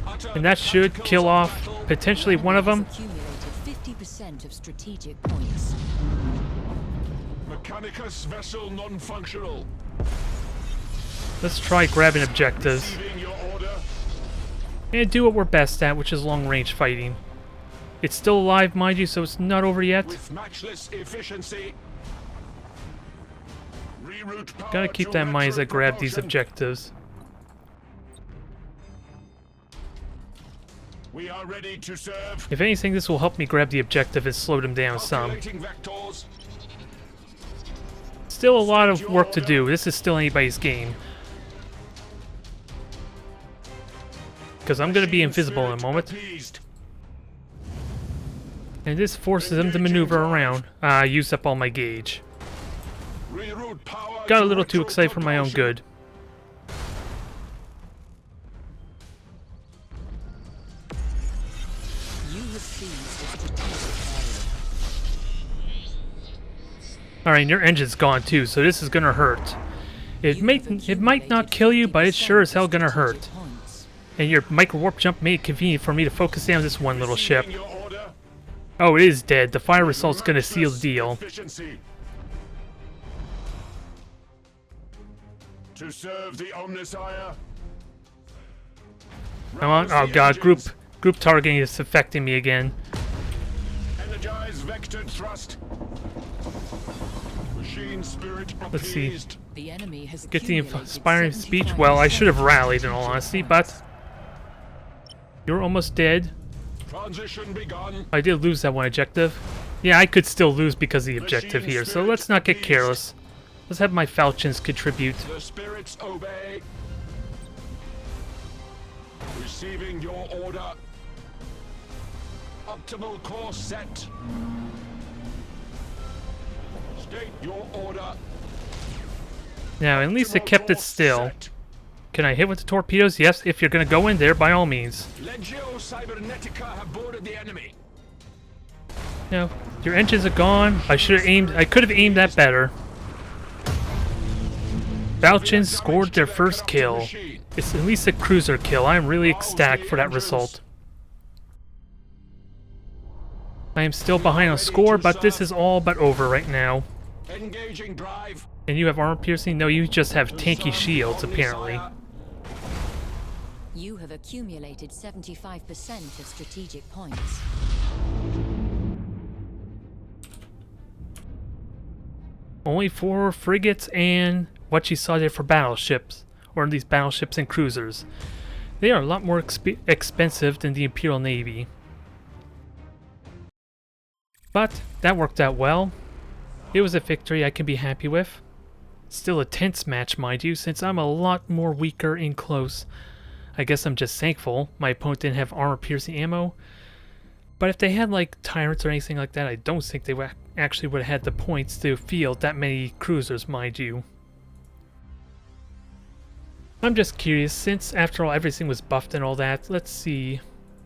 Utter And that should tacticals kill of off battle. potentially one of them. accumulated 50% of strategic points. Mechanicus vessel non-functional. Let's try grabbing objectives. Receiving your order. And do what we're best at, which is long-range fighting. It's still alive, mind you, so it's not over yet. With matchless efficiency. Reroute power Gotta keep to that in mind as I retro grab these propulsion. objectives. We are ready to serve. If anything, this will help me grab the objective and slow them down some. Calculating vectors. Still a lot of work to do. This is still anybody's game. Because I'm going to be Machine invisible in a spirit moment. appeased. And this forces them to maneuver around. I used up all my gauge. Reroute power Got a to little too retro excited for my own propulsion. good. You have seized a strategic area. Alright, your engine's gone too, so this is going to hurt. It might not kill you, but it's sure as hell going to hurt. Points. And your micro warp jump made it convenient for me to focus down this one little ship. Receiving your order. Oh, it is dead. The fire assault's going to seal the deal. Efficiency. To serve the Omnissiah. Come on. Oh god, group targeting is affecting me again. Energize vectored thrust. Machine spirit Let's see. appeased. The enemy has Get the accumulated inspiring speech. Well, I should have rallied in all honesty, but you're almost dead. Transition begun. I did lose that one objective. Yeah, I could still lose because of the objective here, so let's not get careless. Let's have my falchions contribute. The spirits obey. Receiving your order. Optimal course set. State your order. Now, at least it Optimal kept it course still. set. Can I hit with the torpedoes? Yes, if you're going to go in there, by all means. Legio Cybernetica have boarded the enemy. No, your engines are gone. I should have aimed. I could have aimed that better. Falchions scored their first kill. It's at least a cruiser kill. I'm really ecstatic for that result. I am still behind on score, but this is all but over right now. Engaging drive. And you have armor piercing? No, you just have tanky shields, apparently. You have accumulated 75% of strategic points. Only 4 frigates and what you saw there for battleships, or these battleships and cruisers. They are a lot more expensive than the Imperial Navy. But that worked out well. It was a victory I can be happy with. Still a tense match, mind you, since I'm a lot more weaker in close. I guess I'm just thankful my opponent didn't have armor-piercing ammo. But if they had like tyrants or anything like that, I don't think they actually would have had the points to field that many cruisers, mind you. I'm just curious, since after all everything was buffed and all that, let's see.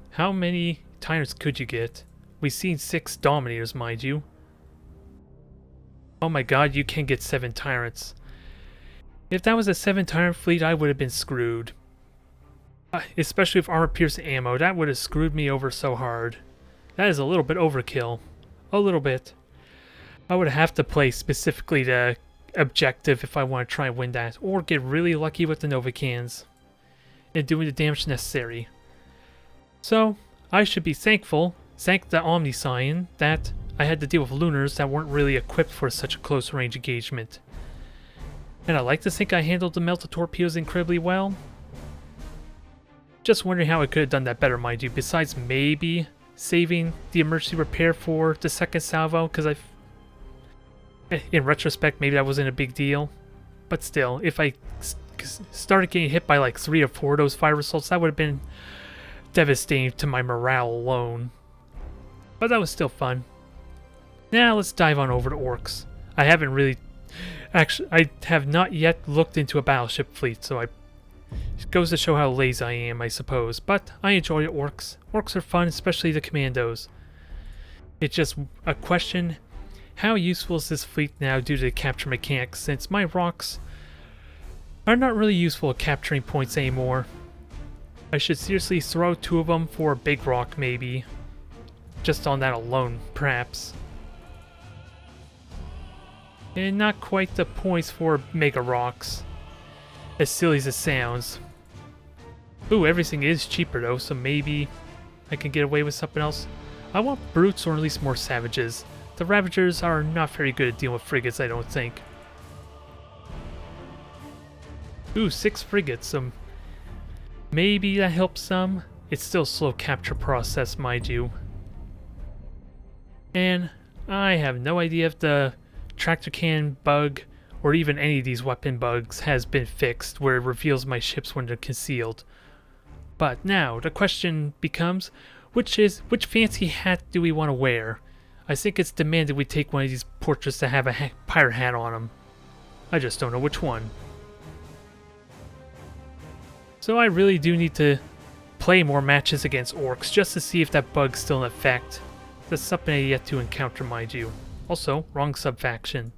How many tyrants could you get? We've seen 6 dominators, mind you. Oh my god, you can get 7 tyrants. If that was a 7 tyrant fleet, I would have been screwed. Especially with armor-piercing ammo, that would have screwed me over so hard. That is a little bit overkill. A little bit. I would have to play specifically the objective if I want to try and win that, or get really lucky with the Nova cans and doing the damage necessary. So, I should be thankful, thank the Omnissiah, that I had to deal with lunars that weren't really equipped for such a close range engagement. And I like to think I handled the melted torpedoes incredibly well. Just wondering how I could have done that better, mind you, besides maybe saving the emergency repair for the second salvo, because in retrospect, maybe that wasn't a big deal. But still, if I started getting hit by like 3 or 4 of those fire assaults, that would have been devastating to my morale alone. But that was still fun. Now let's dive on over to Orks. I haven't really... Actually, I have not yet looked into a battleship fleet, so it goes to show how lazy I am, I suppose. But I enjoy Orks. Orks are fun, especially the commandos. It's just a question... How useful is this fleet now due to the capture mechanics, since my rocks are not really useful at capturing points anymore. I should seriously throw 2 of them for a big rock, maybe. Just on that alone, perhaps. And not quite the points for mega rocks, as silly as it sounds. Ooh, everything is cheaper though, so maybe I can get away with something else. I want brutes or at least more savages. The Ravagers are not very good at dealing with frigates, I don't think. Ooh, 6 frigates, so maybe that helps some. It's still a slow capture process, mind you. And I have no idea if the tractor cannon bug or even any of these weapon bugs has been fixed where it reveals my ships when they're concealed. But now the question becomes, which fancy hat do we want to wear? I think it's demanded we take one of these portraits to have a pirate hat on them. I just don't know which one. So I really do need to play more matches against Orks just to see if that bug's still in effect. That's something I yet to encounter, mind you. Also, wrong sub-faction.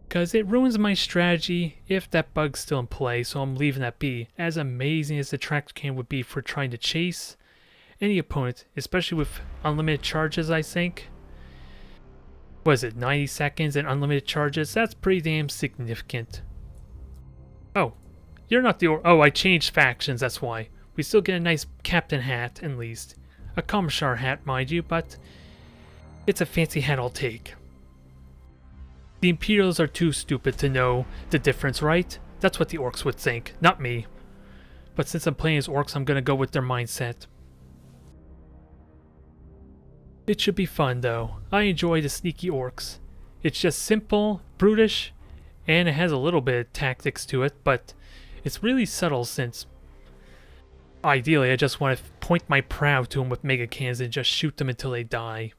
Because it ruins my strategy if that bug's still in play, so I'm leaving that be. As amazing as the tractor cannon would be for trying to chase any opponent, especially with unlimited charges, I think. What is it, 90 seconds and unlimited charges? That's pretty damn significant. Oh, you're not the oh, I changed factions, that's why. We still get a nice captain hat, at least. A Commissar hat, mind you, but it's a fancy hat I'll take. The Imperials are too stupid to know the difference, right? That's what the Orks would think, not me. But since I'm playing as Orks, I'm gonna go with their mindset. It should be fun, though. I enjoy the sneaky Orks. It's just simple, brutish, and it has a little bit of tactics to it, but it's really subtle since ideally I just want to point my prow to them with mega cannons and just shoot them until they die.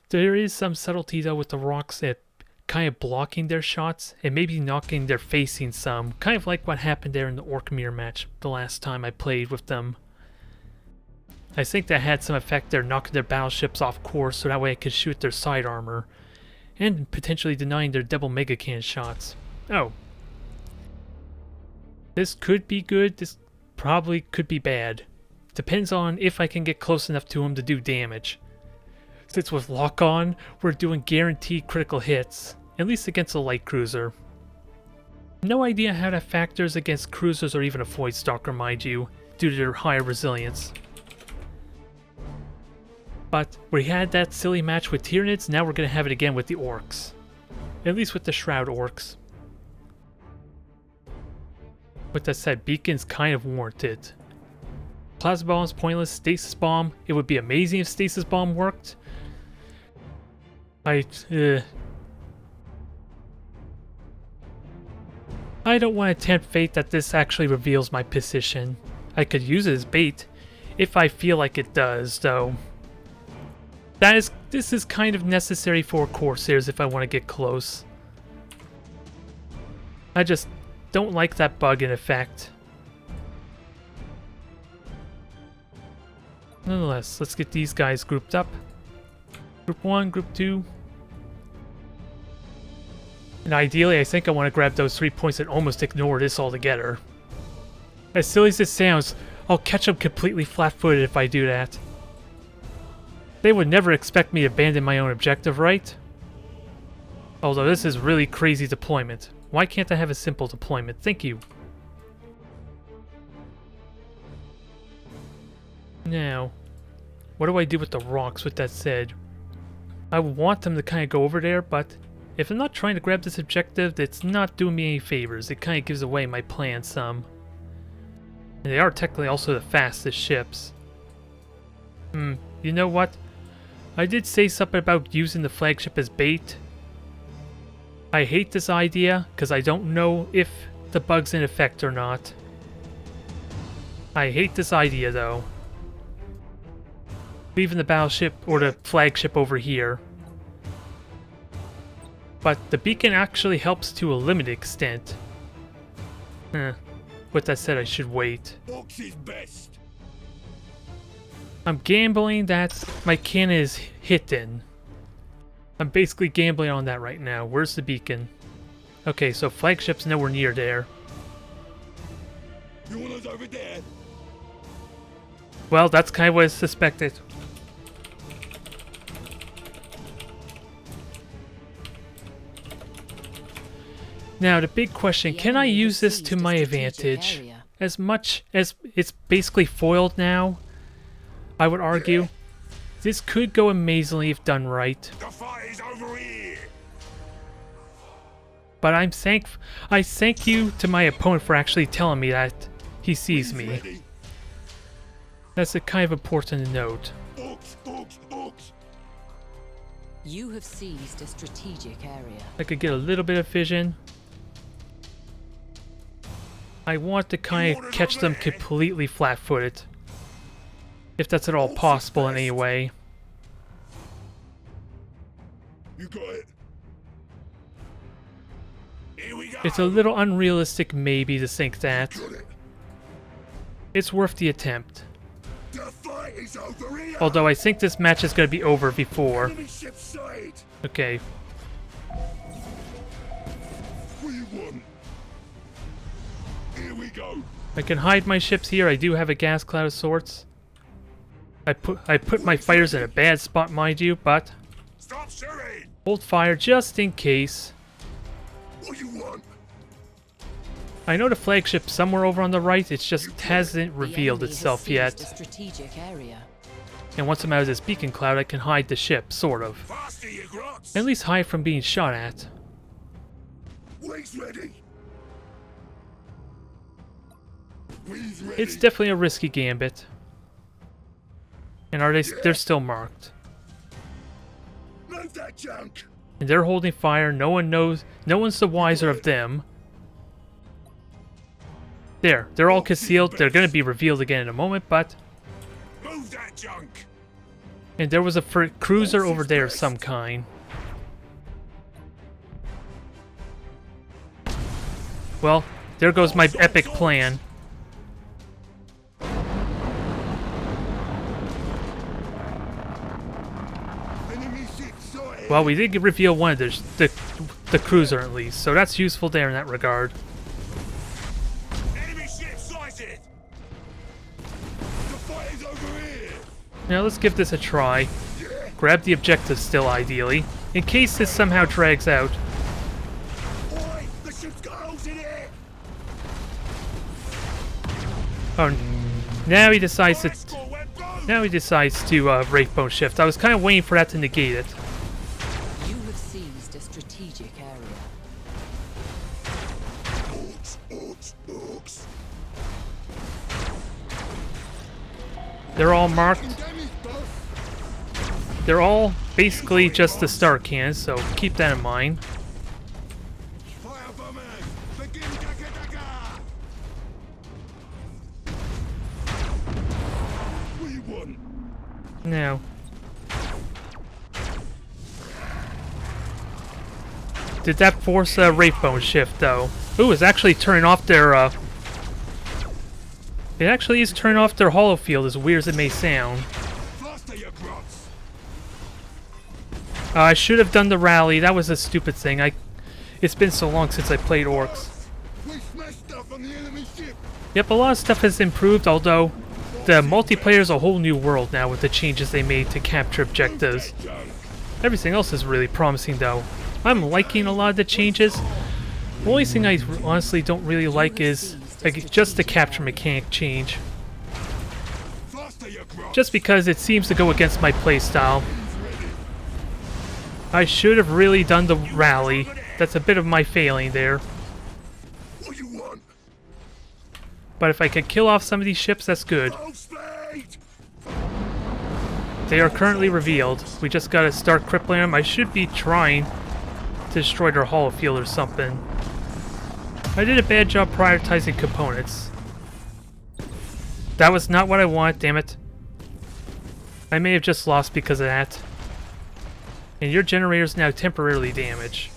There is some subtlety though with the rocks at kind of blocking their shots and maybe knocking their facing some, kind of like what happened there in the Orc mirror match the last time I played with them. I think that had some effect there, knocking their battleships off course so that way I could shoot their side armor and potentially denying their double mega cannon shots. Oh. This could be good, this probably could be bad. Depends on if I can get close enough to him to do damage. Since with lock-on, we're doing guaranteed critical hits, at least against a light cruiser. No idea how that factors against cruisers or even a Void Stalker, mind you, due to their higher resilience. But we had that silly match with Tyranids, now we're going to have it again with the Orks. At least with the Shroud Orks. With that said, beacon's kind of warranted. Plasma bomb's pointless. Stasis bomb, it would be amazing if stasis bomb worked. I don't want to tempt fate that this actually reveals my position. I could use it as bait if I feel like it does, though. This is kind of necessary for Corsairs if I want to get close. I just don't like that bug in effect. Nonetheless, let's get these guys grouped up. Group 1, Group 2. And ideally, I think I want to grab those 3 points and almost ignore this altogether. As silly as it sounds, I'll catch them completely flat-footed if I do that. They would never expect me to abandon my own objective, right? Although this is really crazy deployment. Why can't I have a simple deployment? Thank you. Now, what do I do with the rocks with that said? I want them to kind of go over there, but if I'm not trying to grab this objective, it's not doing me any favors. It kind of gives away my plan some. And they are technically also the fastest ships. You know what? I did say something about using the flagship as bait. I hate this idea, because I don't know if the bug's in effect or not. I hate this idea, though. Leaving the battleship or the flagship over here. But the beacon actually helps to a limited extent. With that said, I should wait. Orks is best. I'm gambling that my cannon is hidden. I'm basically gambling on that right now. Where's the beacon? Okay, so flagship's nowhere near there. You want us over there? Well, that's kind of what I suspected. Now, the big question, can I use this to my advantage? as much as it's basically foiled now, I would argue, this could go amazingly if done right. The fight is over here. But I thank you to my opponent for actually telling me that he sees me. Ready. That's a kind of important to note. Orks, orks, orks. You have seized a strategic area. I could get a little bit of vision. I want to kind of catch them completely flat-footed. If that's at all possible in any way. You got it. Here we go. It's a little unrealistic maybe to think that. Got it. It's worth the attempt. The fight is over here. Although I think this match is going to be over before. Enemy ship sight. Okay. What do you want? Here we go. I can hide my ships here. I do have a gas cloud of sorts. I put my fighters in a bad spot, mind you, but Stop shooting. hold fire just in case. What do you want? I know the flagship somewhere over on the right. It just hasn't revealed The enemy has itself seized yet. a strategic area. And once I'm out of this beacon cloud, I can hide the ship, sort of. Faster, you grots. At least hide from being shot at. Wings ready. Wings ready. It's definitely a risky gambit. And are they? They're still marked. Move that junk. And they're holding fire. No one knows. No one's the wiser of them. There, they're all concealed. They're going to be revealed again in a moment, but... Move that junk. And there was a cruiser over there of some kind. Well, there goes my epic plan. Enemy ship sighted. Well, we did reveal one of the cruiser at least, so that's useful there in that regard. Enemy ship sighted. The fight is over here. Now let's give this a try. Grab the objective still, ideally, in case this somehow drags out. Oi, the ship's got holes in it. Oh, now he decides to. Escort, we're both. Now he decides to Wraithbone shift. I was kind of waiting for that to negate it. You have seized a strategic area. Orks, orks, orks. They're all marked. Damage, boss. They're all basically just the star cans, so keep that in mind. Fire bombing. Begin daka daka. What do you want? Now. Did that force a Wraithbone shift, though? Ooh, it's actually turning off their, It actually is turning off their hollow field, as weird as it may sound. Faster, you grots. I should have done the rally. That was a stupid thing. It's been so long since I played Orks. We smashed stuff on the enemy ship. Yep, a lot of stuff has improved, although the multiplayer is a whole new world now with the changes they made to capture objectives. That junk. Everything else is really promising, though. I'm liking a lot of the changes. The only thing I honestly don't really like is just the capture mechanic change. Faster, you grots. Just because it seems to go against my playstyle. I should have really done the rally. That's a bit of my failing there. What do you want? But if I can kill off some of these ships, that's good. Oh, spade. They are currently revealed. We just gotta start crippling them. I should be trying to destroy their hollow field or something. I did a bad job prioritizing components. That was not what I want, damn it. I may have just lost because of that. And your generator's now temporarily damaged.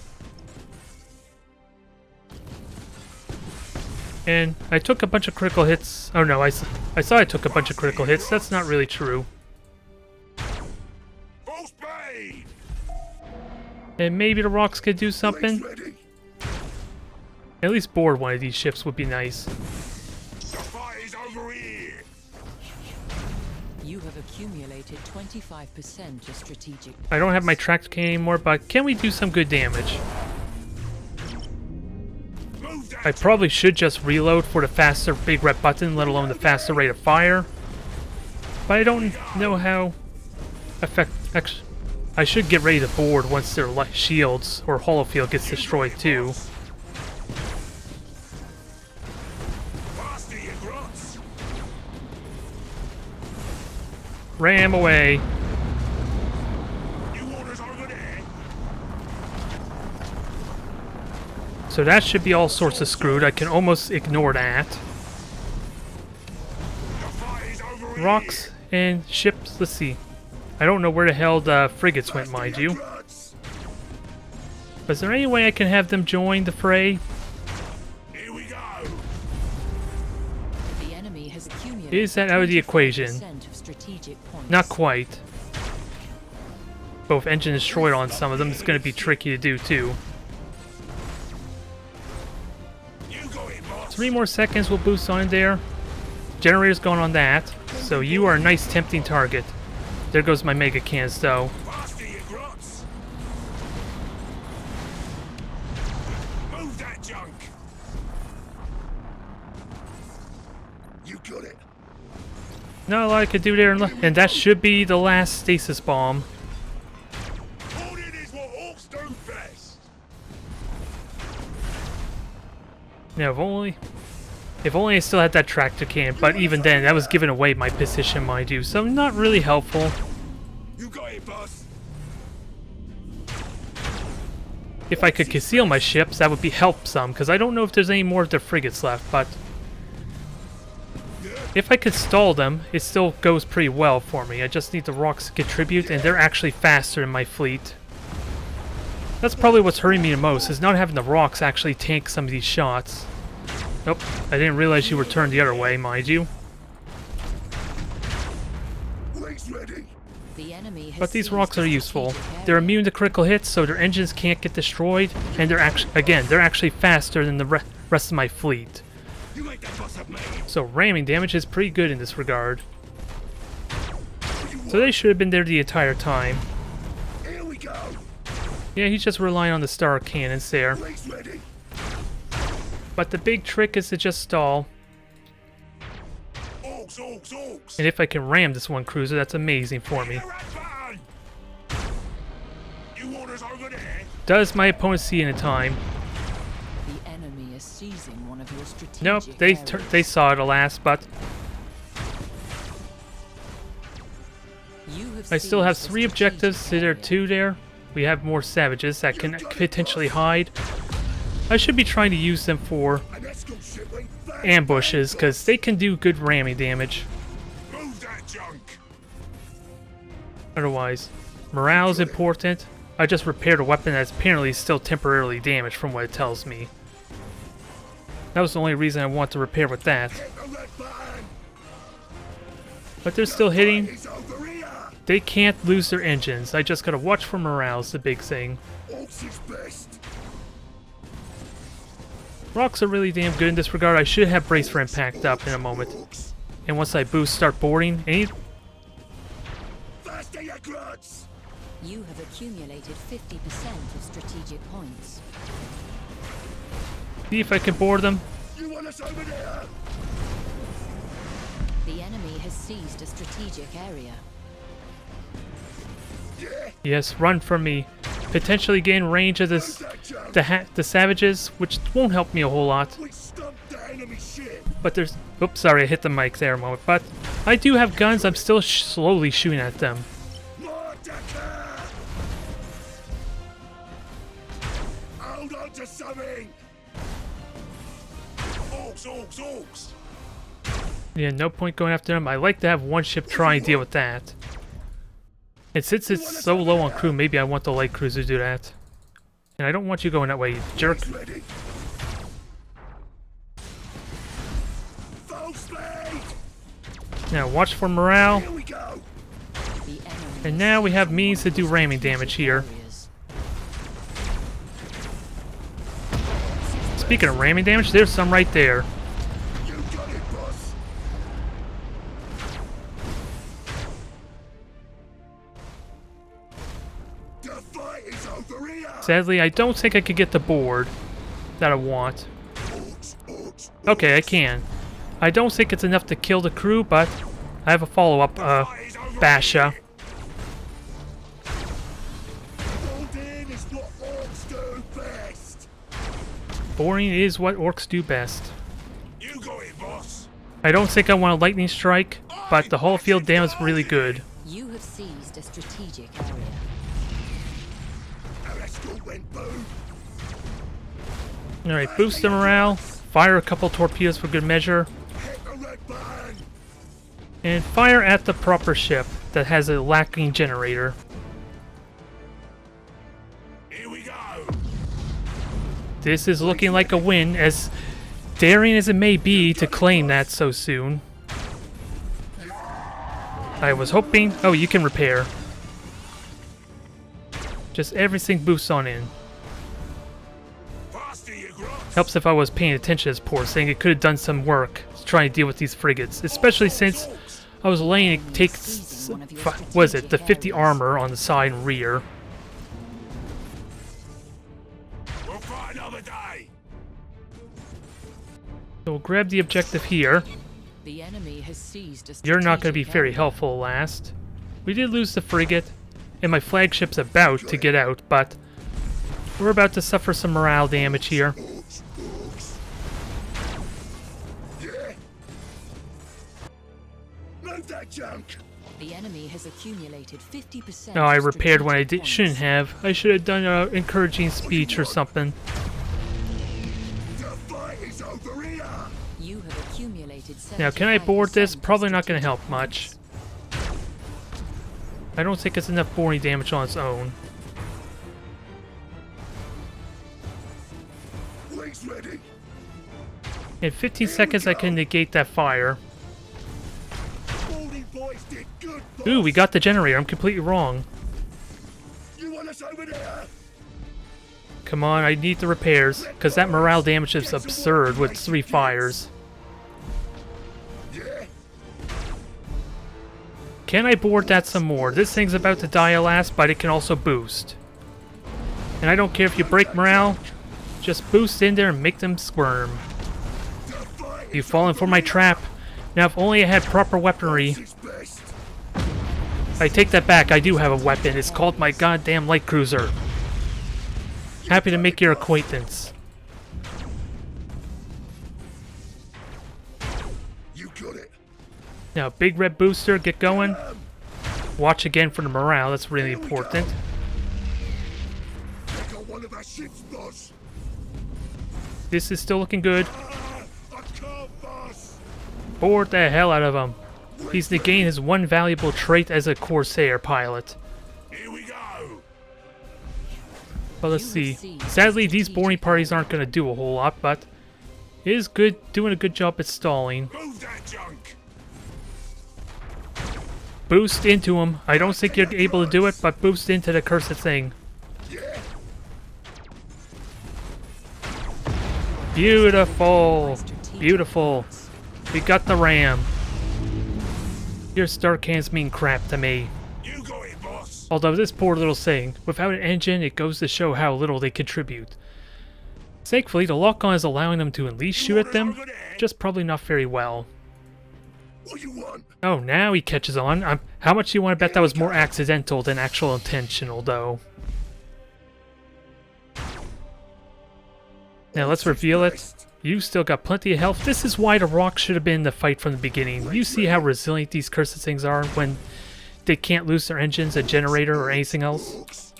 And I took a bunch of critical hits. Oh no, I thought I took a bunch of critical hits. That's not really true. Full speed. And maybe the rocks could do something. Wings ready. At least board one of these ships would be nice. The fight is over here. You have accumulated 25% of strategic. I don't have my tractor cannon anymore, but can we do some good damage? Move that I probably should just reload for the faster big red button, let alone the faster rate of fire. But I don't know how actually, I should get ready to board once their shields or holofield gets destroyed too. Faster, you grunts. Ram away. New orders over there. So that should be all sorts of screwed. I can almost ignore that. The fight is over here. Rocks and ships. Let's see. I don't know where the hell the frigates went, mind you. Grunts. But is there any way I can have them join the fray? Here we go. The enemy has accumulated Is that out of the equation? 25% of strategic points. Not quite. Both engine destroyed on some of them. It's going to be tricky to do too. You got it, boss. 3 more seconds will boost on in there. Generator's going on that. So you are a nice tempting target. There goes my mega cans though. Faster, you grunts. Move that junk. You got it. Not a lot I could do there, and that should be the last stasis bomb. Holding is what Orks do best. Now, if only I still had that tractor can, but even then, that was giving away my position, mind you, so not really helpful. You got it, boss. If I could conceal my ships, that would be help some, because I don't know if there's any more of their frigates left, but if I could stall them, it still goes pretty well for me. I just need the rocks to contribute, and they're actually faster than my fleet. That's probably what's hurting me the most, is not having the rocks actually tank some of these shots. Nope, I didn't realize you were turned the other way, mind you. Wings ready. The enemy has But these seized rocks a are useful. strategic They're area. immune to critical hits, so their engines can't get destroyed, and they're actually faster than the rest of my fleet. You ain't that boss of me. So ramming damage is pretty good in this regard. So they should have been there the entire time. Here we go. Yeah, he's just relying on the star cannons there. Wings ready. But the big trick is to just stall. Orks, orks, orks. And if I can ram this one cruiser, that's amazing for me. The rat button. New orders over there. Does my opponent see it in time? The enemy is seizing one of your strategic Nope, areas. they saw it alas, but You have I still have seized a 3 objectives. strategic So there are area. 2 there. We have more savages that can potentially hide. I should be trying to use them for An escort ship ain't bad. ambushes, because they can do good ramming damage. Move that junk. Otherwise, morale is important. I just repaired a weapon that's apparently still temporarily damaged from what it tells me. That was the only reason I want to repair with that. Hit the red button. But they're still hitting. It's over here. They can't lose their engines. I just gotta watch for morale is the big thing. Orks is best. Rocks are really damn good in this regard. I should have brace for impact up in a moment. Orks. And once I boost, start boarding. Faster, you grunts. You have accumulated 50% of strategic points. See if I can board them. You want us over there? The enemy has seized a strategic area. Yeah. Yes, run from me. Potentially gain range of this, Move that junk. the savages, which won't help me a whole lot. We stumped the enemy ship. But there's... Oops, sorry, I hit the mic there a moment. But I do have guns. I'm still slowly shooting at them. Mordecai! Hold on to something. Orks, orks, orks. Yeah, no point going after them. I like to have one ship try and deal with that. And since it's so low on crew, maybe I want the light cruiser to do that. And I don't want you going that way, you jerk. Ready. Full speed. Now watch for morale. Here we go. The enemy And now we have means to do ramming damage here. areas. Speaking of ramming damage, there's some right there. You got it, boss. The fight is over here. Sadly, I don't think I could get the board that I want. Orks Okay, I can. I don't think it's enough to kill the crew, but I have a follow-up, Basha. Boring is what orcs do best. You got it, boss. I don't think I want a lightning strike, but the whole field damage is really good. You have seized a strategic area. Alright, boost the morale, fire a couple torpedoes for good measure, and fire at the proper ship that has a lacking generator. Here we go. This is looking like a win, as daring as it may be to claim that so soon. I was hoping... Oh, you can repair. Just everything boosts on in. Helps if I was paying attention to this poor thing. It could have done some work trying to deal with these frigates. Especially since I was letting it take... What is it? The 50 armor on the side and rear. We'll fight another day. So we'll grab the objective here. The enemy has seized a You're not going to be strategic very area. helpful last. We did lose the frigate, and my flagship's about to get out, but we're about to suffer some morale damage here. Yeah. Load that junk. The enemy has accumulated 50%. No, I of repaired when I strategic shouldn't points. have. I should have done an encouraging speech or something. The fight is over here. You have accumulated Now, can I board this? 75% of Probably not going to strategic help much. points. I don't think it's enough boarding damage on its own. Wings ready. In 15 seconds, I can negate that fire. Boarding boys did good. Boss. Ooh, we got the generator. I'm completely wrong. You want us over there? Come on, I need the repairs, because that morale damage is absurd with 3 fires. Yeah. Can I board that some more? This thing's about to die at last, but it can also boost. And I don't care if you break morale, just boost in there and make them squirm. The fight You've fallen for my trap. Now, if only I had proper weaponry. is best. I take that back, I do have a weapon. It's called my goddamn light cruiser. Happy to make your acquaintance. You got it. Now, big red booster, get going. Watch again for the morale, that's really important. They got one of our ships, boss. This is still looking good. I can't, boss. Board the hell out of him. He's negating his one valuable trait as a Corsair pilot. Here we go. Well, let's see. Sadly, these boarding parties aren't going to do a whole lot, but it is good, doing a good job at stalling. Move that junk. Boost into him. I don't think you're able to do it, but boost into the cursed thing. Yeah. Beautiful. Beautiful. We got the ram. Your star cans mean crap to me. You got it, boss. Although this poor little thing, without an engine, it goes to show how little they contribute. Thankfully, the lock-on is allowing them to at least shoot at them, just probably not very well. What you want? Oh, now he catches on. How much do you want to bet that was more accidental than actual intentional, though? Now let's reveal it. You still got plenty of health. This is why the rock should have been in the fight from the beginning. You see how resilient these cursed things are when they can't lose their engines, a generator, or anything else.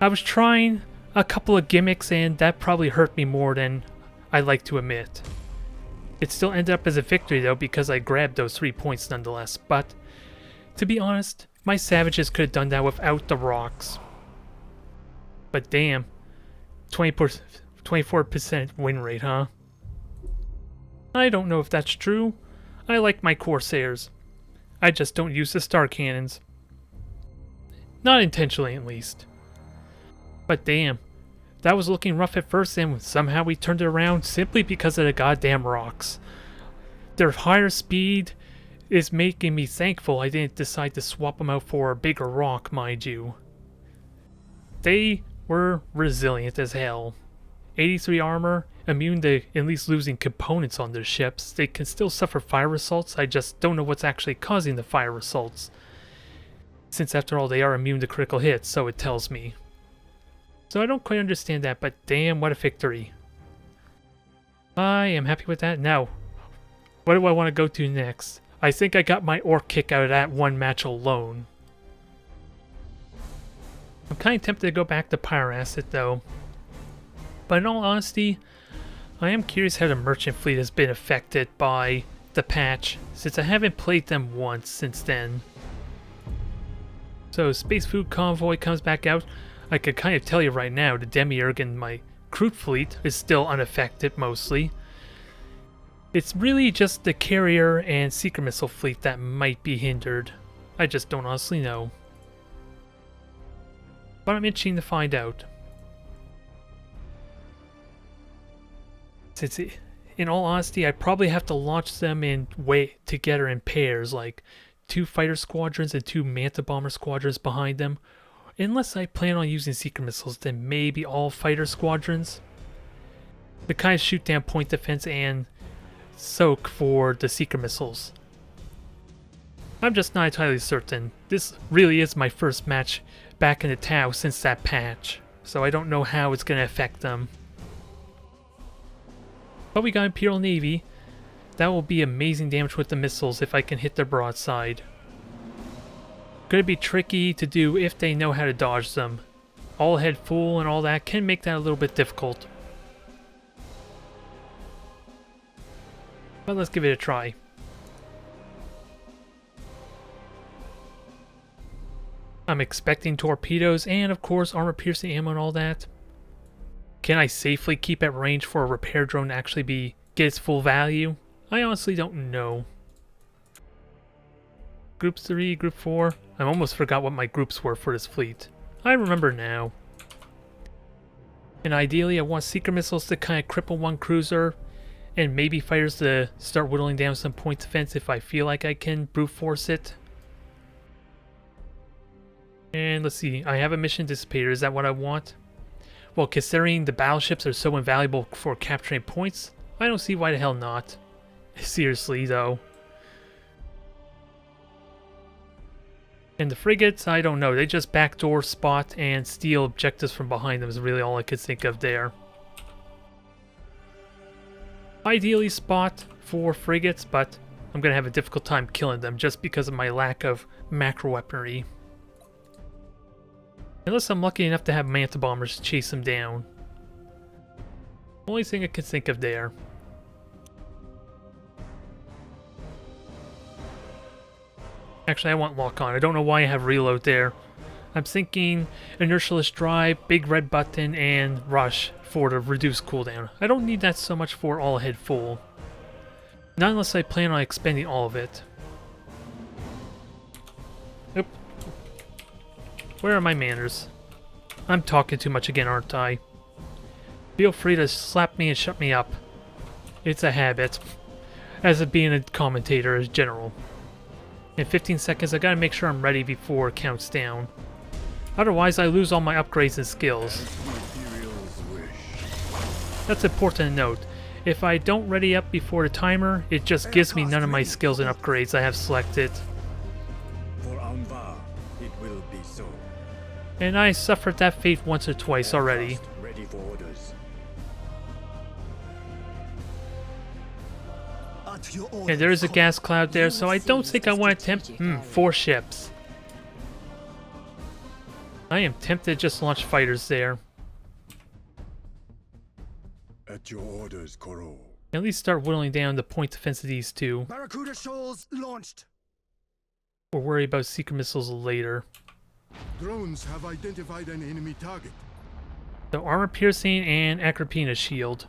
I was trying a couple of gimmicks and that probably hurt me more than I like to admit. It still ended up as a victory though because I grabbed those 3 points nonetheless, but to be honest, my savages could have done that without the rocks. But damn, 24% win rate, huh? I don't know if that's true. I like my Corsairs. I just don't use the star cannons. Not intentionally, at least. But damn, that was looking rough at first and somehow we turned it around simply because of the goddamn rocks. Their higher speed is making me thankful I didn't decide to swap them out for a bigger rock, mind you. They were resilient as hell. 83 armor immune to at least losing components on their ships. They can still suffer fire assaults. I just don't know what's actually causing the fire assaults. Since after all, they are immune to critical hits, so it tells me. So I don't quite understand that, but damn, what a victory. I am happy with that. Now, what do I want to go to next? I think I got my Ork kick out of that one match alone. I'm kind of tempted to go back to Pyro-Acid though. But in all honesty, I am curious how the merchant fleet has been affected by the patch, since I haven't played them once since then. So Space Food Convoy comes back out. I could kind of tell you right now, the Demiurge and my crude fleet is still unaffected mostly. It's really just the carrier and seeker missile fleet that might be hindered. I just don't honestly know. But I'm itching to find out. Since in all honesty, I probably have to launch them in together in pairs, like 2 fighter squadrons and 2 Manta Bomber squadrons behind them. Unless I plan on using seeker missiles, then maybe all fighter squadrons. To kind of shoot down point defense and soak for the seeker missiles. I'm just not entirely certain. This really is my first match back in the Tau since that patch, so I don't know how it's going to affect them. But we got Imperial Navy. That will be amazing damage with the missiles if I can hit their broadside. Going to be tricky to do if they know how to dodge them. All head full and all that can make that a little bit difficult. But let's give it a try. I'm expecting torpedoes and of course armor-piercing ammo and all that. Can I safely keep at range for a repair drone to actually get its full value? I honestly don't know. Group 3, Group 4. I almost forgot what my groups were for this fleet. I remember now. And ideally I want seeker missiles to kind of cripple one cruiser, and maybe fighters to start whittling down some point defense if I feel like I can brute force it. And let's see, I have a mission dissipator, is that what I want? Well, considering the battleships are so invaluable for capturing points, I don't see why the hell not. Seriously though. And the frigates, I don't know, they just backdoor spot and steal objectives from behind them is really all I could think of there. Ideally spot for frigates, but I'm going to have a difficult time killing them just because of my lack of macro weaponry. Unless I'm lucky enough to have Manta Bombers chase them down. Only thing I can think of there. Actually, I want lock on. I don't know why I have reload there. I'm thinking inertialess drive, big red button, and rush for the reduced cooldown. I don't need that so much for all head full. Not unless I plan on expending all of it. Oop. Where are my manners? I'm talking too much again, aren't I? Feel free to slap me and shut me up. It's a habit. As of being a commentator in general. In 15 seconds, I gotta make sure I'm ready before it counts down. Otherwise, I lose all my upgrades and skills. That's important to note. If I don't ready up before the timer, it just gives me none of my skills and upgrades I have selected. For Anvar, it will be so. And I suffered that fate once or twice already. Ready for orders. And there is a gas cloud there, so I don't think I want to attempt 4 ships. I am tempted to just launch fighters there. At your orders, Koro. At least start whittling down the point defense of these two. Barracuda shoals launched. We'll worry about seeker missiles later. Drones have identified an enemy target. So armor piercing and Agrippina shield.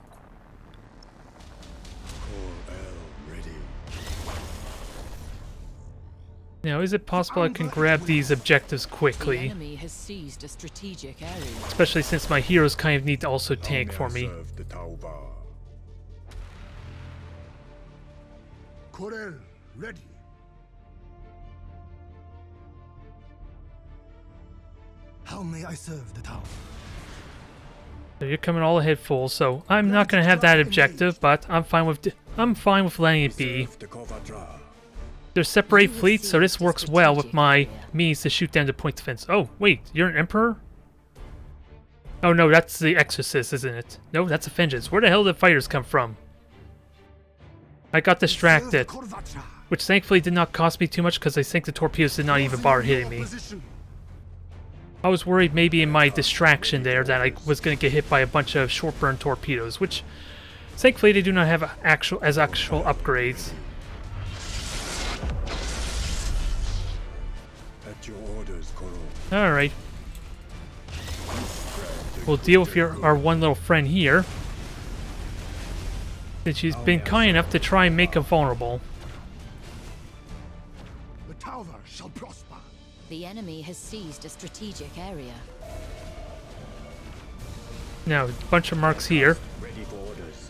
Now, is it possible I can grab these objectives quickly? The enemy has seized a strategic area. Especially since my heroes kind of need to also tank for me. Corel, ready. How may I serve the town? So you're coming all ahead full, so I'm not gonna have that objective, but I'm fine with letting it be. Serve the Kovatra. They're separate fleets, so this works well with my means to shoot down the point defense. Oh, wait, you're an Emperor? Oh no, that's the Exorcist, isn't it? No, that's a Vengeance. Where the hell did the fighters come from? I got distracted, which thankfully did not cost me too much because I think the torpedoes did not even bother hitting me. I was worried maybe in my distraction there that I was going to get hit by a bunch of short burn torpedoes, which thankfully they do not have actual upgrades. At your orders, Koro. Alright. We'll deal with our one little friend here, since she's been kind enough to try and make him vulnerable. The tower shall prosper. The enemy has seized a strategic area. Now, a bunch of marks here. Ready for orders.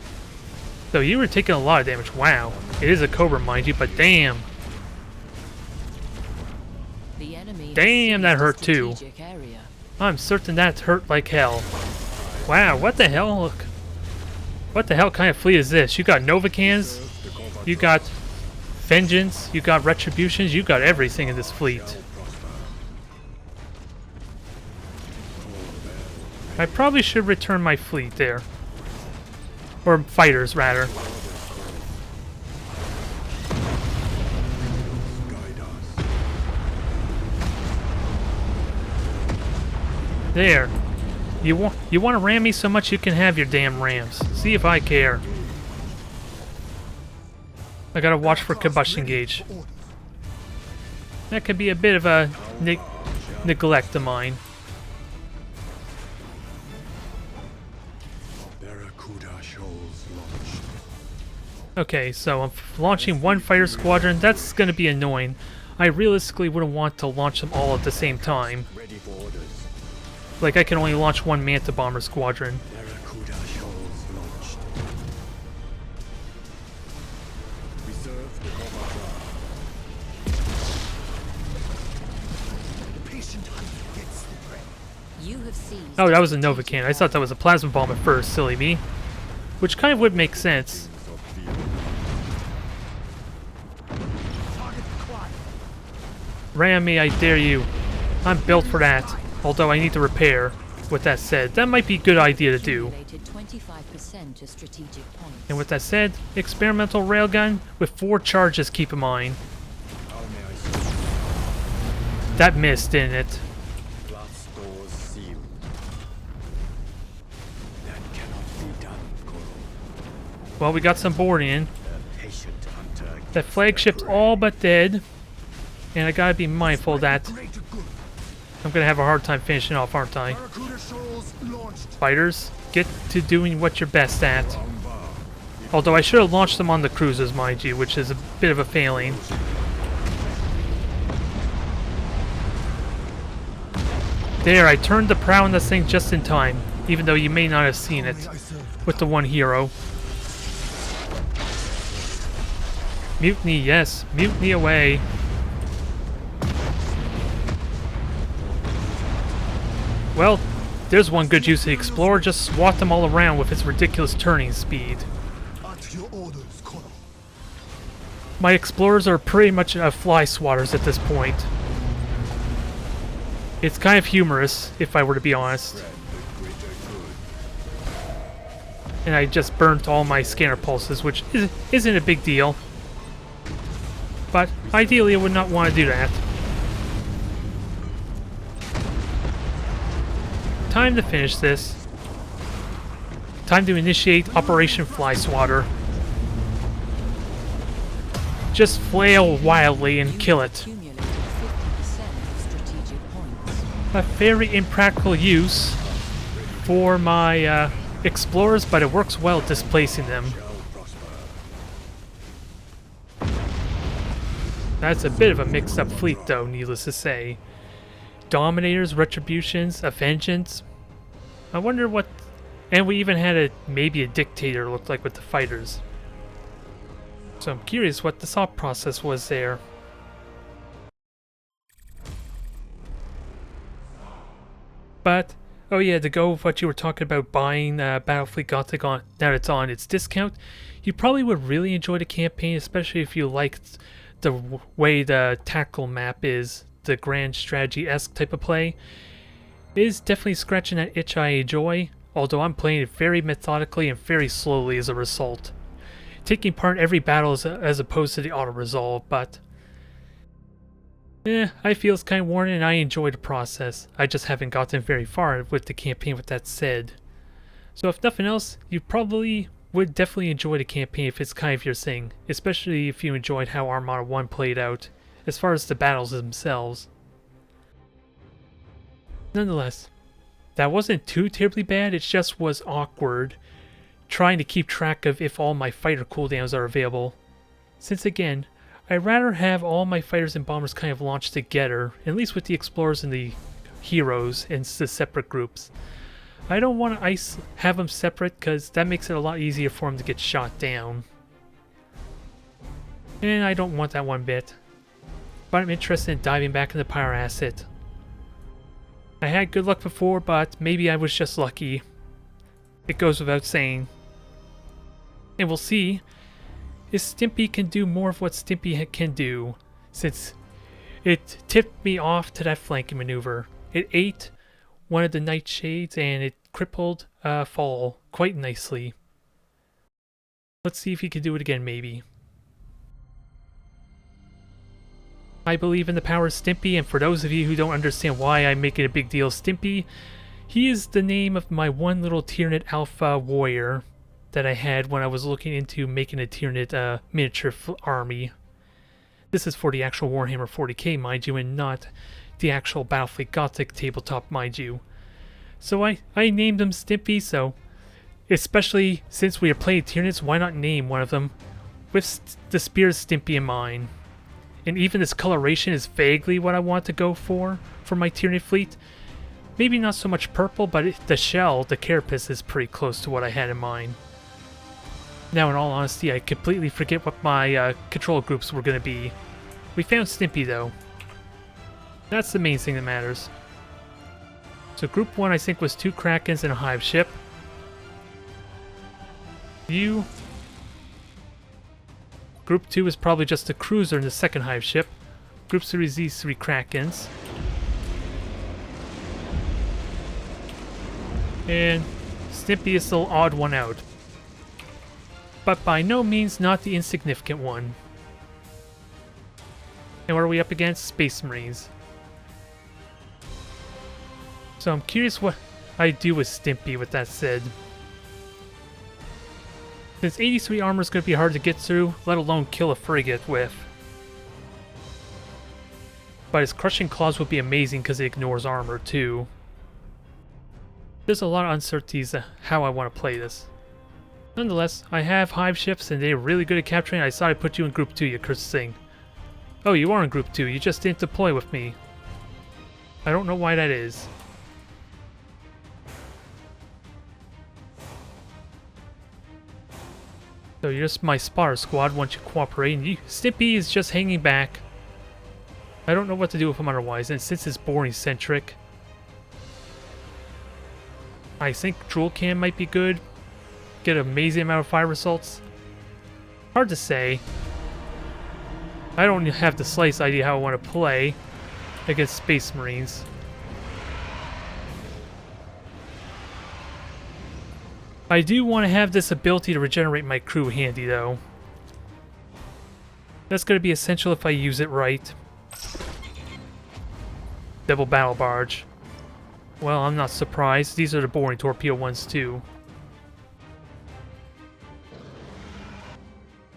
So you were taking a lot of damage. Wow. It is a Cobra, mind you, but damn. The enemy Damn, that has seized a hurt too. strategic area. I'm certain that hurt like hell. Wow, what the hell? Look. What the hell kind of fleet is this? You got Novacans, you got Vengeance, you got Retributions, you got everything in this fleet. I probably should return my fleet there. Or fighters, rather. There. You want to ram me so much you can have your damn rams. See if I care. I gotta watch for combustion gauge. That could be a bit of a neglect of mine. Barracuda shoals launched. Okay, so I'm launching one fighter squadron. That's gonna be annoying. I realistically wouldn't want to launch them all at the same time. Ready for orders. Like, I can only launch one Manta Bomber squadron. Barracuda shoals launched. Reserve the Kovatra. The patient hunter gets the prey. You have seized. Oh, that was a Novacan. I thought that was a plasma bomb at first, silly me. Which kind of would make sense. Target acquired. Ram me, I dare you. I'm built for that. Although I need to repair. With that said, that might be a good idea to do. Accumulated 25% of strategic points. And with that said, experimental railgun with 4 charges, keep in mind. How may I serve? That missed, didn't it? Glass doors sealed. That cannot be done, Koro. Well, we got some boarding in. The patient hunter That gets flagship's the prey. all but dead. And I gotta be mindful that Greater good. I'm gonna have a hard time finishing off, aren't I? Barracuda shoals launched. Fighters, get to doing what you're best at. Bomba. Although I should have launched them on the cruisers, mind you, which is a bit of a failing. There, I turned the prow on this thing just in time, even though you may not have seen it with the one hero. Mutiny, yes, mutiny away. Well, there's one good use of the Explorer, just swat them all around with its ridiculous turning speed. At your orders, Koro. My Explorers are pretty much fly swatters at this point. It's kind of humorous, if I were to be honest. Spread the greater good. And I just burnt all my scanner pulses, which isn't a big deal. But ideally I would not want to do that. Time to finish this. Time to initiate Operation Fly Swatter. Just flail wildly and kill it. Accumulated 50% of strategic points. A very impractical use for my Explorers, but it works well displacing them. Shall prosper. That's a bit of a mixed up fleet though, needless to say. Dominators, Retributions, a Vengeance. I wonder what... And we even had maybe a Dictator looked like with the fighters. So I'm curious what the thought process was there. But Oh yeah, to go with what you were talking about buying Battlefleet Gothic on now that it's on its discount, you probably would really enjoy the campaign, especially if you liked the way the tactical map is, the grand strategy-esque type of play. It is definitely scratching that itch I enjoy, although I'm playing it very methodically and very slowly as a result. Taking part in every battle as opposed to the auto-resolve, but I feel it's kind of worn and I enjoy the process. I just haven't gotten very far with the campaign with that said. So if nothing else, you probably would definitely enjoy the campaign if it's kind of your thing, especially if you enjoyed how Armada 1 played out, as far as the battles themselves. Nonetheless, that wasn't too terribly bad, it just was awkward trying to keep track of if all my fighter cooldowns are available. Since again, I'd rather have all my fighters and bombers kind of launched together, at least with the explorers and the heroes in the separate groups. I don't want to have them separate because that makes it a lot easier for them to get shot down. And I don't want that one bit. But I'm interested in diving back into Pyro-Acid. I had good luck before, but maybe I was just lucky. It goes without saying. And we'll see if Stimpy can do more of what Stimpy can do, since it tipped me off to that flanking maneuver. It ate one of the nightshades and it crippled Fall quite nicely. Let's see if he can do it again, maybe. I believe in the power of Stimpy, and for those of you who don't understand why I'm making a big deal of Stimpy, he is the name of my one little Tyranid Alpha warrior that I had when I was looking into making a Tyranid miniature army. This is for the actual Warhammer 40k, mind you, and not the actual Battlefleet Gothic tabletop, mind you. So I named him Stimpy, so especially since we are playing Tyranids, why not name one of them with the Spear Stimpy in mind? And even this coloration is vaguely what I want to go for my Tyranid fleet. Maybe not so much purple, but the shell, the carapace, is pretty close to what I had in mind. Now, in all honesty, I completely forget what my control groups were going to be. We found Stimpy, though. That's the main thing that matters. So Group 1, I think, was 2 Krakens and a Hive ship. Group 2 is probably just a cruiser and the second Hive ship. Group 3 is these 3 Krakens. And Stimpy is the odd one out. But by no means not the insignificant one. And what are we up against? Space Marines. So I'm curious what I do with Stimpy with that said. Since 83 armor is going to be hard to get through, let alone kill a frigate with. But his Crushing Claws would be amazing because it ignores armor too. There's a lot of uncertainties how I want to play this. Nonetheless, I have Hive ships and they're really good at capturing. I thought I'd put you in Group 2, you cursed thing. Oh, you are in Group 2, you just didn't deploy with me. I don't know why that is. So you're just my spotter squad once you cooperate, and Stimpy is just hanging back. I don't know what to do with him otherwise, and since it's boring-centric, I think Drool Cam might be good. Get an amazing amount of fire results. Hard to say. I don't have the slightest idea how I want to play against Space Marines. I do want to have this ability to regenerate my crew handy, though. That's going to be essential if I use it right. Double Battle Barge. Well, I'm not surprised. These are the boring torpedo ones, too.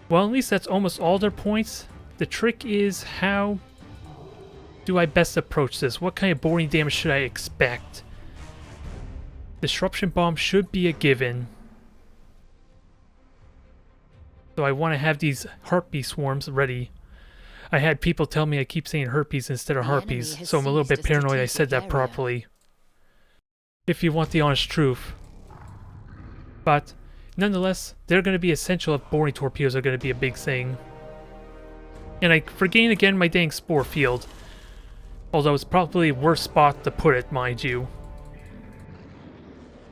Well, at least that's almost all their points. The trick is, how do I best approach this? What kind of boring damage should I expect? Disruption Bomb should be a given. So I want to have these Harpy swarms ready. I had people tell me I keep saying herpes instead of harpies, so I'm a little bit paranoid I said that properly. If you want the honest truth. But nonetheless, they're going to be essential if boring torpedoes are going to be a big thing. And I forgain again my dang spore field. Although it's probably a worse spot to put it, mind you.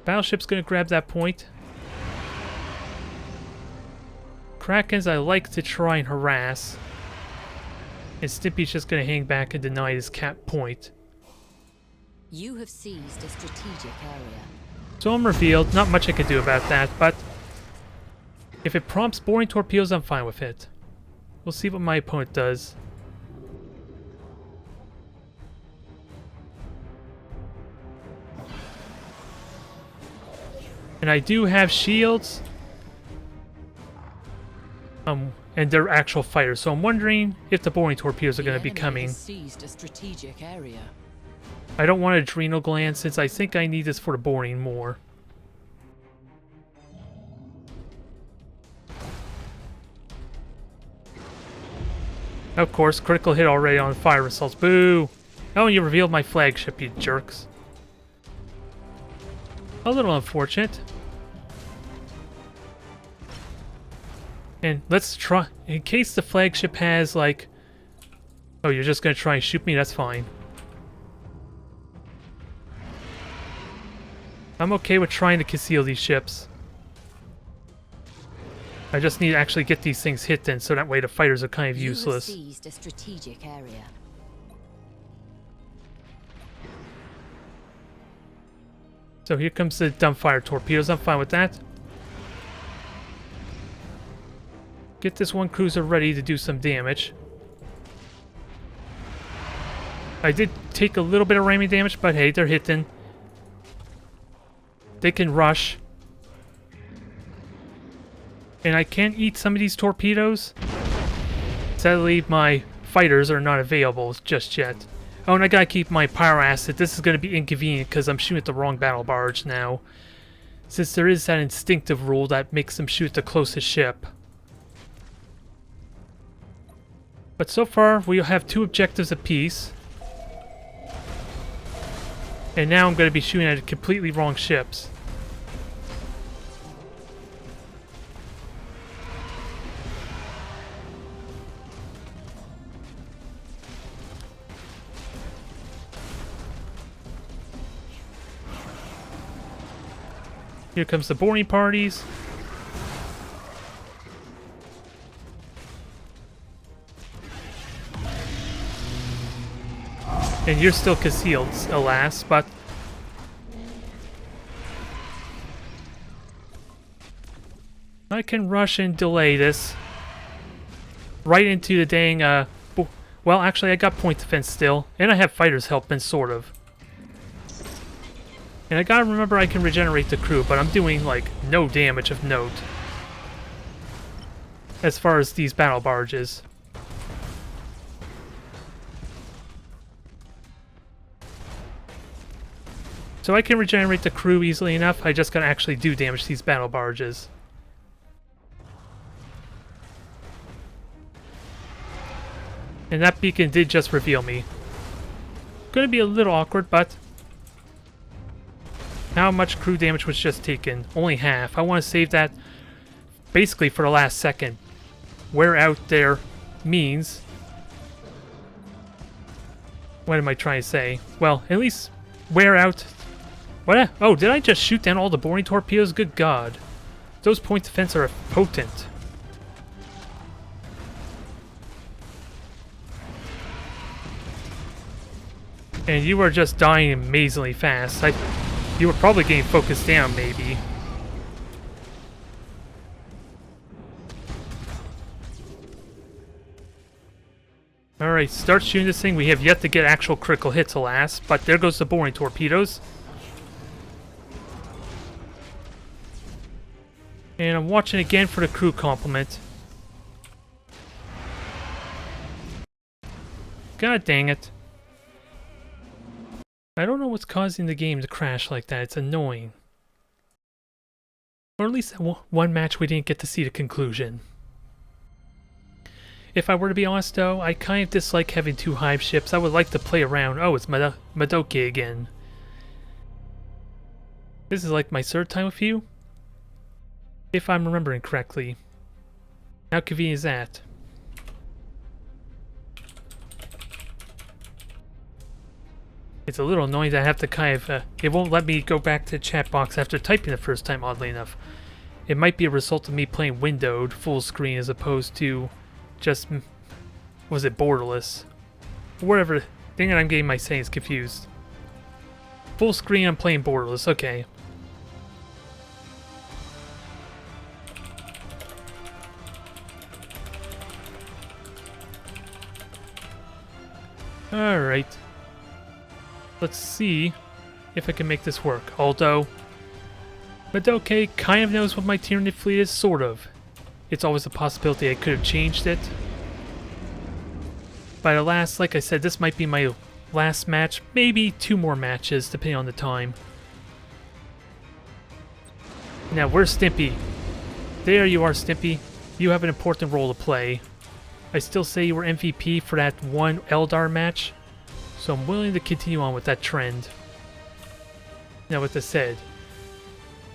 Battleship's gonna grab that point. Krakens I like to try and harass. And Stimpy's just gonna hang back and deny his cap point. You have seized a strategic area. So I'm revealed. Not much I can do about that, but if it prompts boring torpedoes, I'm fine with it. We'll see what my opponent does. And I do have shields. And they're actual fighters, so I'm wondering if the boring torpedoes are going to be coming. Seized a strategic area. I don't want adrenal gland since I think I need this for the boring more. Of course, critical hit already on fire assaults. Boo! Oh, and you revealed my flagship, you jerks. A little unfortunate. And let's try, in case the flagship has like... Oh, you're just gonna try and shoot me? That's fine. I'm okay with trying to conceal these ships. I just need to actually get these things hit then, so that way the fighters are kind of useless. You have seized a strategic area. So here comes the dumbfire torpedoes. I'm fine with that. Get this one cruiser ready to do some damage. I did take a little bit of ramming damage, but hey, they're hitting. They can rush. And I can't eat some of these torpedoes. Sadly, my fighters are not available just yet. Oh, and I gotta keep my Pyro-Acid. This is gonna be inconvenient because I'm shooting at the wrong battle barge now. Since there is that instinctive rule that makes them shoot the closest ship. But so far, we have 2 objectives apiece. And now I'm going to be shooting at completely wrong ships. Here comes the boarding parties. And you're still concealed, alas, but... I can rush and delay this. Right into the dang, well, actually, I got point defense still. And I have fighters helping, sort of. And I gotta remember I can regenerate the crew, but I'm doing, like, no damage of note. As far as these battle barges. So I can regenerate the crew easily enough, I just gotta actually do damage to these battle barges. And that beacon did just reveal me. Gonna be a little awkward, but... How much crew damage was just taken? Only half. I want to save that basically for the last second. Wear out there means... What am I trying to say? Well, at least wear out... What? Oh, did I just shoot down all the boring torpedoes? Good God. Those point defense are potent. And you are just dying amazingly fast. You were probably getting focused down, maybe. Alright, start shooting this thing. We have yet to get actual critical hits, alas. But there goes the boring torpedoes. And I'm watching again for the crew complement. God dang it. I don't know what's causing the game to crash like that. It's annoying. Or at least one match we didn't get to see the conclusion. If I were to be honest though, I kind of dislike having 2 hive ships. I would like to play around. Oh, it's Madoke again. This is like my 3rd time with you? If I'm remembering correctly. How convenient is that? It's a little annoying that I have to kind of... it won't let me go back to the chat box after typing the first time, oddly enough. It might be a result of me playing windowed full screen as opposed to just... was it borderless? Whatever. Dang it, I'm getting my settings confused. Full screen, I'm playing borderless. Okay. Alright. Let's see if I can make this work. Although, Madoke kind of knows what my Tyranid fleet is, sort of. It's always a possibility I could have changed it. But alas, like I said, this might be my last match. Maybe 2 more matches, depending on the time. Now, where's Stimpy? There you are, Stimpy. You have an important role to play. I still say you were MVP for that one Eldar match, so I'm willing to continue on with that trend. Now with this said,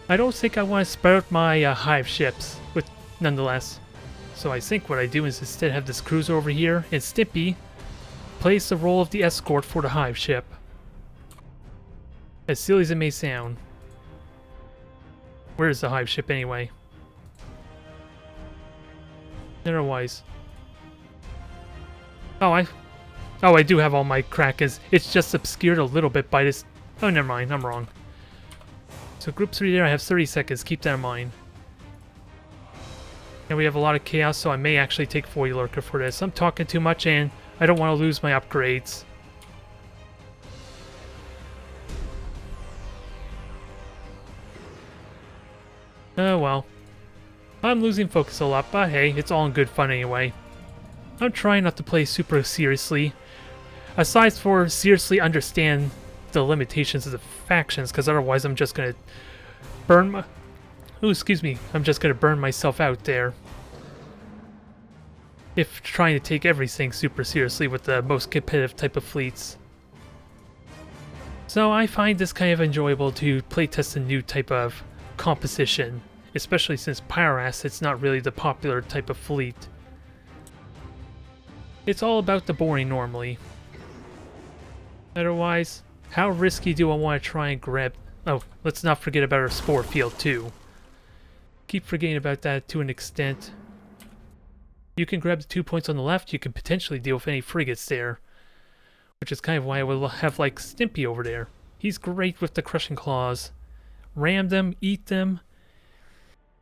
I don't think I want to spread out my hive ships, but nonetheless. So I think what I do is instead have this cruiser over here, and Stimpy plays the role of the escort for the hive ship. As silly as it may sound. Where is the hive ship anyway? Otherwise. Oh, I do have all my Krakens. It's just obscured a little bit by this... Oh, never mind. I'm wrong. So group 3 there, I have 30 seconds. Keep that in mind. And we have a lot of chaos, so I may actually take Void Lurker for this. I'm talking too much, and I don't want to lose my upgrades. Oh, well. I'm losing focus a lot, but hey, it's all in good fun anyway. I'm trying not to play super seriously. Aside for seriously understand the limitations of the factions, because otherwise I'm just gonna burn my... Oh, excuse me. I'm just gonna burn myself out there. If trying to take everything super seriously with the most competitive type of fleets. So I find this kind of enjoyable to playtest a new type of composition, especially since Pyro-Acid's not really the popular type of fleet. It's all about the boring normally. Otherwise, how risky do I want to try and grab... Oh, let's not forget about our spore field too. Keep forgetting about that to an extent. You can grab the 2 points on the left, you can potentially deal with any frigates there. Which is kind of why I would have like Stimpy over there. He's great with the crushing claws. Ram them, eat them.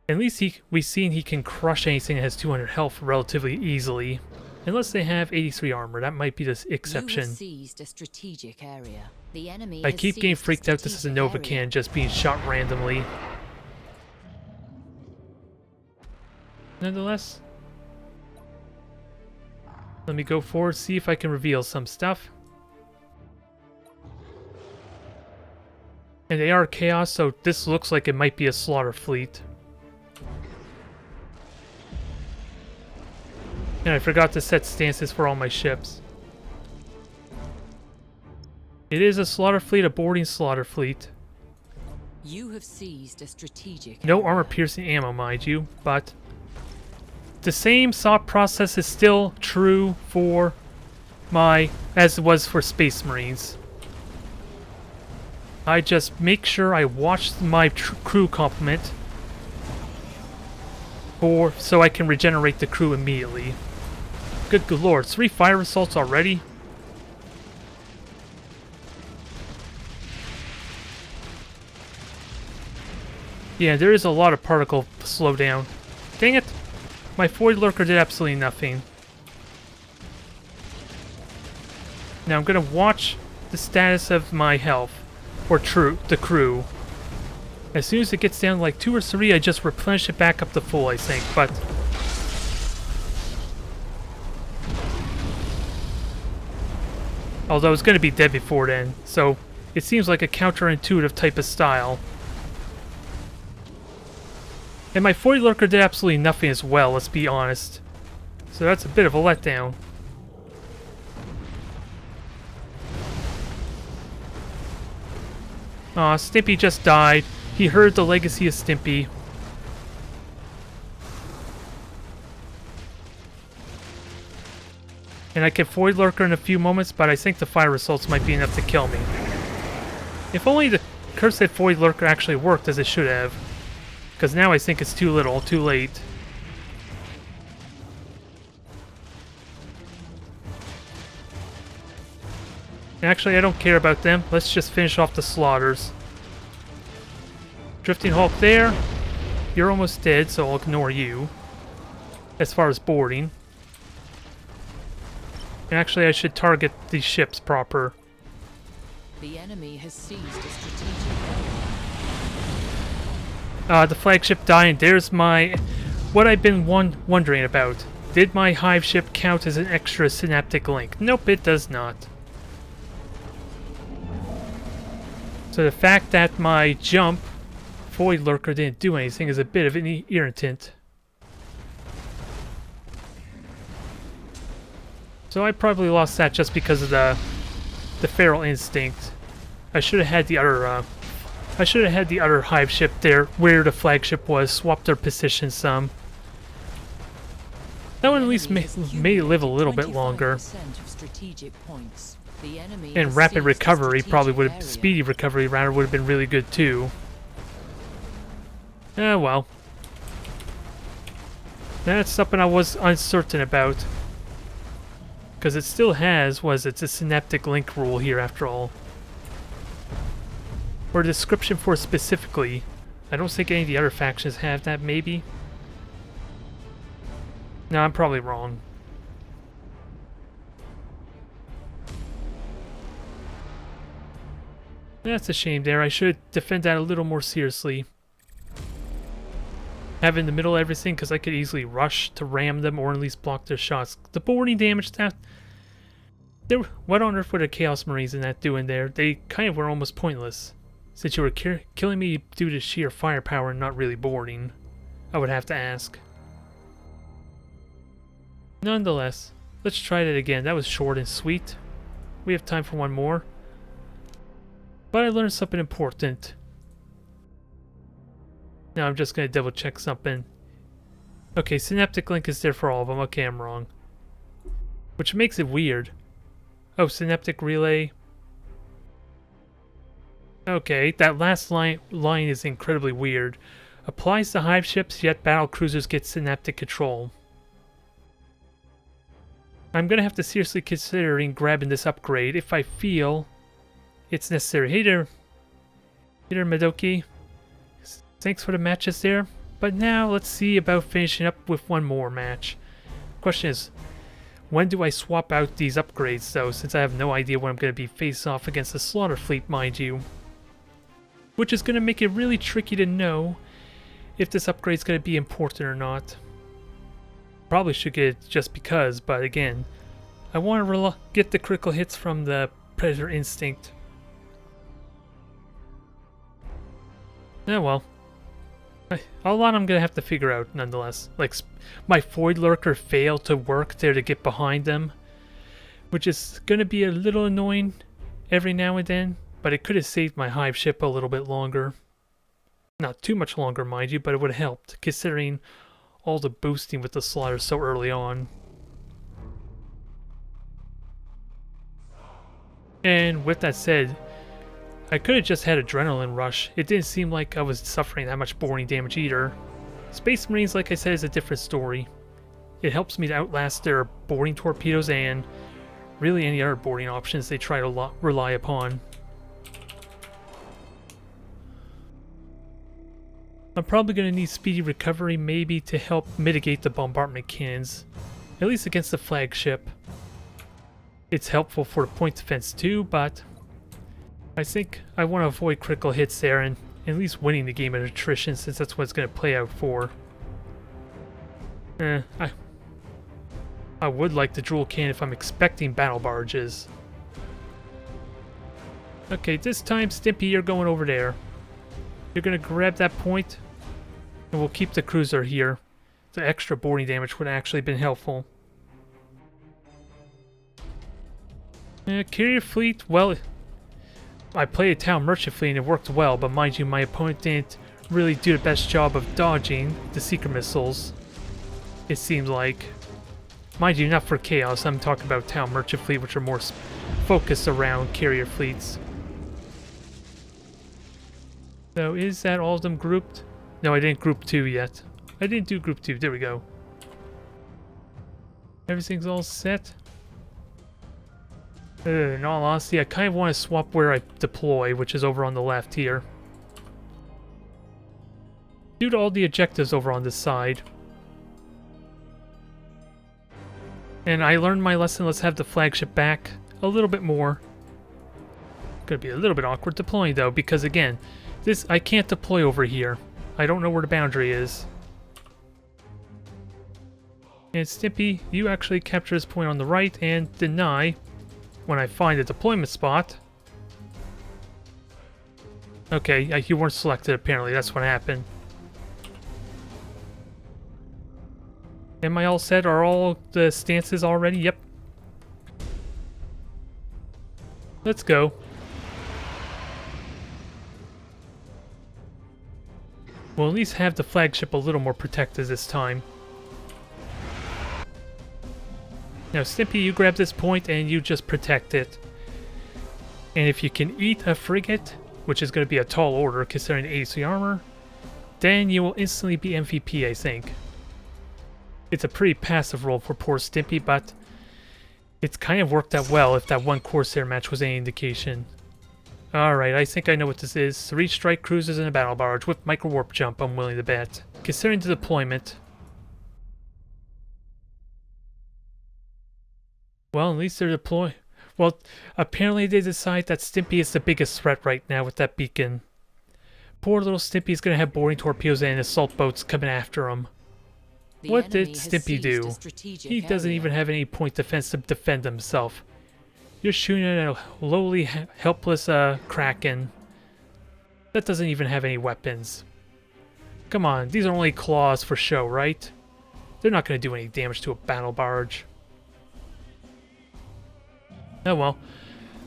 At least we've seen he can crush anything that has 200 health relatively easily. Unless they have 83 armor, that might be the exception. You have seized a strategic area. The enemy I has keep getting seized freaked out this is a Nova strategic cannon just being shot randomly. Nonetheless, let me go forward, see if I can reveal some stuff. And they are chaos, so this looks like it might be a slaughter fleet. And I forgot to set stances for all my ships. It is a slaughter fleet, a boarding slaughter fleet. You have seized a strategic No area. armor-piercing ammo, mind you, but the same thought process is still true for as it was for Space Marines. I just make sure I watch my crew complement so I can regenerate the crew immediately. Good lord, 3 fire assaults already? Yeah, there is a lot of particle slowdown. Dang it! My Void Lurker did absolutely nothing. Now I'm gonna watch the status of my health, or the crew. As soon as it gets down to like 2 or 3, I just replenish it back up to full, I think, but... Although it's going to be dead before then, so it seems like a counterintuitive type of style. And my Void Lurker did absolutely nothing as well, let's be honest. So that's a bit of a letdown. Aw, Stimpy just died. He heard the legacy of Stimpy. And I can Void Lurker in a few moments, but I think the fire assaults might be enough to kill me. If only the Cursed Void Lurker actually worked as it should have. Because now I think it's too little, too late. Actually, I don't care about them. Let's just finish off the slaughters. Drifting Hulk there. You're almost dead, so I'll ignore you. As far as boarding. And actually, I should target these ships proper. The enemy has seized a strategic The flagship dying. There's my... What I've been wondering about. Did my hive ship count as an extra synaptic link? Nope, it does not. So the fact that my jump Void Lurker didn't do anything is a bit of an irritant. So I probably lost that just because of the feral instinct. I should have had the other hive ship there where the flagship was, swap their position some. That one at least may live a little bit longer. And rapid recovery probably would have, speedy recovery rather would have been really good too. Well. That's something I was uncertain about. Because it still has, it's a synaptic link rule here after all. Or a description for specifically. I don't think any of the other factions have that, maybe? No, I'm probably wrong. That's a shame there. I should defend that a little more seriously. Have in the middle of everything, because I could easily rush to ram them or at least block their shots. The boarding damage that... What on earth were the Chaos Marines in that doing there? They kind of were almost pointless. Since you were killing me due to sheer firepower and not really boarding, I would have to ask. Nonetheless, let's try that again. That was short and sweet. We have time for one more. But I learned something important. Now I'm just going to double check something. Okay, Synaptic Link is there for all of them. Okay, I'm wrong. Which makes it weird. Oh, Synaptic Relay. Okay, that last line is incredibly weird. Applies to hive ships, yet battle cruisers get synaptic control. I'm going to have to seriously consider grabbing this upgrade if I feel it's necessary. Hey there, Madoki. Thanks for the matches there. But now let's see about finishing up with one more match. Question is, when do I swap out these upgrades though, since I have no idea when I'm going to be face off against the Slaughter Fleet, mind you. Which is going to make it really tricky to know if this upgrade is going to be important or not. Probably should get it just because, but again, I want to get the critical hits from the Predator Instinct. Oh well. A lot I'm going to have to figure out nonetheless. Like, my Void Lurker failed to work there to get behind them, which is going to be a little annoying every now and then, but it could have saved my hive ship a little bit longer. Not too much longer, mind you, but it would have helped, considering all the boosting with the slaughter so early on. And with that said, I could have just had Adrenaline Rush. It didn't seem like I was suffering that much boarding damage either. Space Marines, like I said, is a different story. It helps me to outlast their boarding torpedoes and really any other boarding options they try to rely upon. I'm probably going to need speedy recovery maybe to help mitigate the bombardment cannons, at least against the flagship. It's helpful for the point defense too, but I think I want to avoid critical hits there and at least winning the game at attrition, since that's what it's going to play out for. I would like the dual cannon if I'm expecting battle barges. Okay, this time Stimpy, you're going over there. You're going to grab that point, and we'll keep the cruiser here. The extra boarding damage would have actually been helpful. Carrier fleet, well, I played a Town Merchant fleet and it worked well, but mind you, my opponent didn't really do the best job of dodging the Seeker missiles, it seemed like. Mind you, not for Chaos, I'm talking about Town Merchant fleet, which are more focused around carrier fleets. So is that all of them grouped? No, I didn't group 2 yet. I didn't do group 2. There we go. Everything's all set. In all honesty, I kind of want to swap where I deploy, which is over on the left here. Due to all the objectives over on this side. And I learned my lesson. Let's have the flagship back a little bit more. Gonna be a little bit awkward deploying though, because again, this I can't deploy over here. I don't know where the boundary is. And Stimpy, you actually capture this point on the right and deny when I find a deployment spot. Okay, you weren't selected apparently, that's what happened. Am I all set? Are all the stances all ready? Yep. Let's go. We'll at least have the flagship a little more protected this time. Now Stimpy, you grab this point and you just protect it. And if you can eat a frigate, which is going to be a tall order considering AC armor, then you will instantly be MVP, I think. It's a pretty passive role for poor Stimpy, but it's kind of worked out well if that one Corsair match was any indication. Alright, I think I know what this is. 3 strike cruisers and a battle barge with micro warp jump, I'm willing to bet. Considering the deployment. Well, at least they're deployed. Well, apparently they decide that Stimpy is the biggest threat right now with that beacon. Poor little Stimpy is going to have boarding torpedoes and assault boats coming after him. What did Stimpy do? He doesn't even have any point defense to defend himself. You're shooting at a lowly, helpless Kraken that doesn't even have any weapons. Come on, these are only claws for show, right? They're not going to do any damage to a battle barge. Oh well,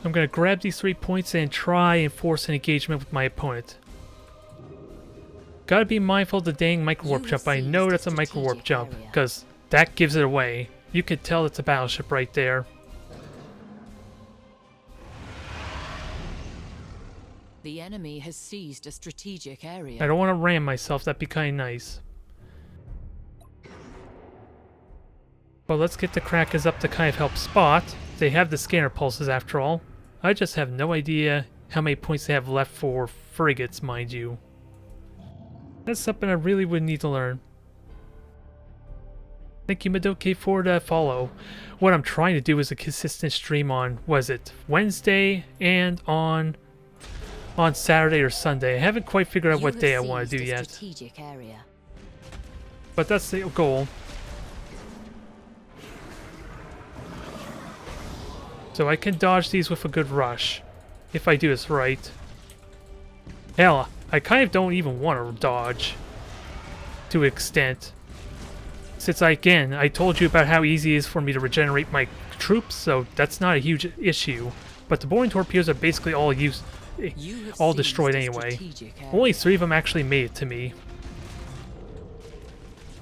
I'm going to grab these 3 points and try and force an engagement with my opponent. Gotta be mindful of the dang micro warp jump. I know that's a micro warp jump, because that gives it away. You can tell it's a battleship right there. The enemy has seized a strategic area. I don't want to ram myself, that'd be kind of nice. Well, let's get the Krakens up to kind of help spot. They have the scanner pulses after all. I just have no idea how many points they have left for frigates, mind you. That's something I really would need to learn. Thank you, Madoke, for the follow. What I'm trying to do is a consistent stream on, was it Wednesday and on Saturday or Sunday. I haven't quite figured out what day I want to do yet. But that's the goal. So I can dodge these with a good rush, if I do this right. Hell, I kind of don't even want to dodge to an extent. Since I told you about how easy it is for me to regenerate my troops, so that's not a huge issue. But the boring torpedoes are basically all destroyed anyway. Only 3 of them actually made it to me.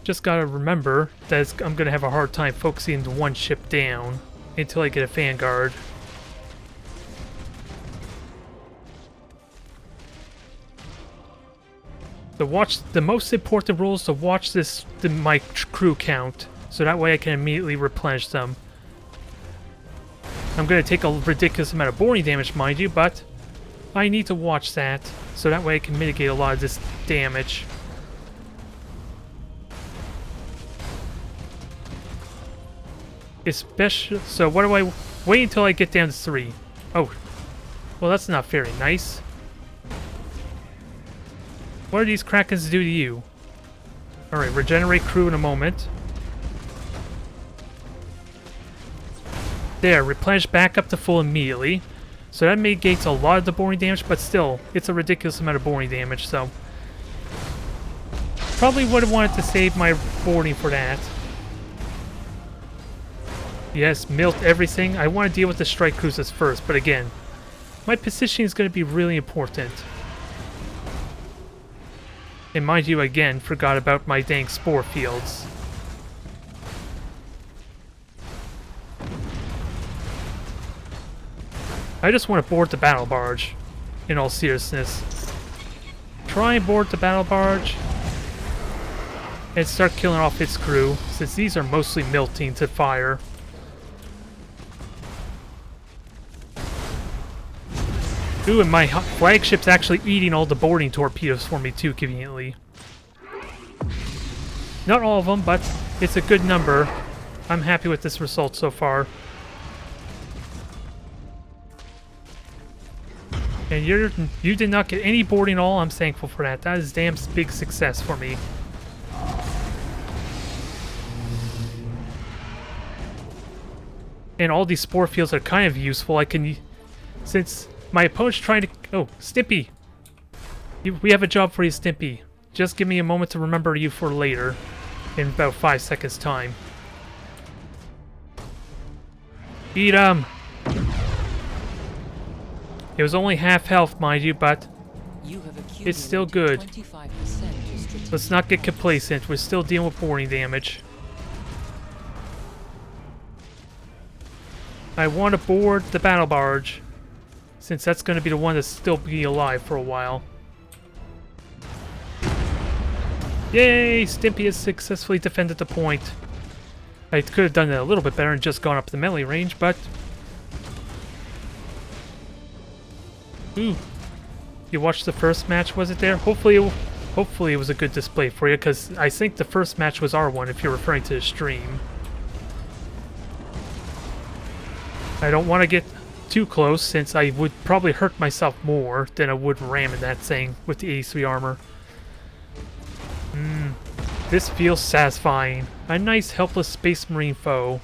Just gotta remember that I'm gonna have a hard time focusing the one ship down until I get a Vanguard. The most important rule is to watch my crew count, so that way I can immediately replenish them. I'm going to take a ridiculous amount of boring damage, mind you, but I need to watch that, so that way I can mitigate a lot of this damage. Especially, so what do I wait until I get down to 3? Oh, well that's not very nice. What do these Krakens do to you? Alright, regenerate crew in a moment. There, replenish back up to full immediately. So that negates a lot of the boring damage, but still, it's a ridiculous amount of boring damage, so... Probably would have wanted to save my boarding for that. Yes, milk everything. I want to deal with the strike cruisers first, but again, my positioning is going to be really important. And mind you, again, forgot about my dang spore fields. I just want to board the battle barge, in all seriousness. try and board the battle barge and start killing off its crew, since these are mostly melting to fire. Ooh, and my flagship's actually eating all the boarding torpedoes for me too, conveniently. Not all of them, but it's a good number. I'm happy with this result so far. And you did not get any boarding at all. I'm thankful for that. That is damn big success for me. And all these spore fields are kind of useful. I can, since my opponent's trying to... Oh, Stimpy! We have a job for you, Stimpy. Just give me a moment to remember you for later. In about 5 seconds' time. Eat 'em! It was only half health, mind you, but it's still good. Let's not get complacent. We're still dealing with boarding damage. I want to board the battle barge, since that's going to be the one that's still be alive for a while. Yay! Stimpy has successfully defended the point. I could have done it a little bit better and just gone up the melee range, but... Ooh. You watched the first match, was it there? Hopefully it was a good display for you, because I think the first match was our one, if you're referring to the stream. I don't want to get too close, since I would probably hurt myself more than I would ramming that thing with the 83 armor. This feels satisfying. A nice helpless space marine foe.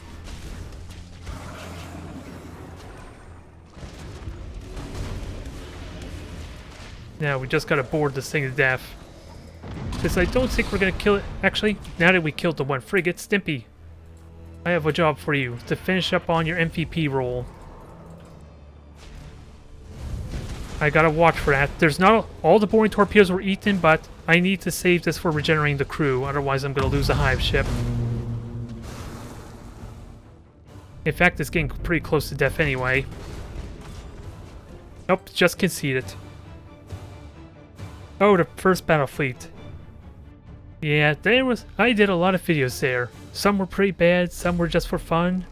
Now we just gotta board this thing to death. Because I don't think we're gonna kill it. Actually, now that we killed the one frigate, Stimpy, I have a job for you to finish up on your MVP role. I gotta watch for that. There's not all the boarding torpedoes were eaten, but I need to save this for regenerating the crew, otherwise I'm gonna lose a hive ship. In fact, it's getting pretty close to death anyway. Nope, just conceded. Oh, the first battle fleet. Yeah, I did a lot of videos there. Some were pretty bad, some were just for fun.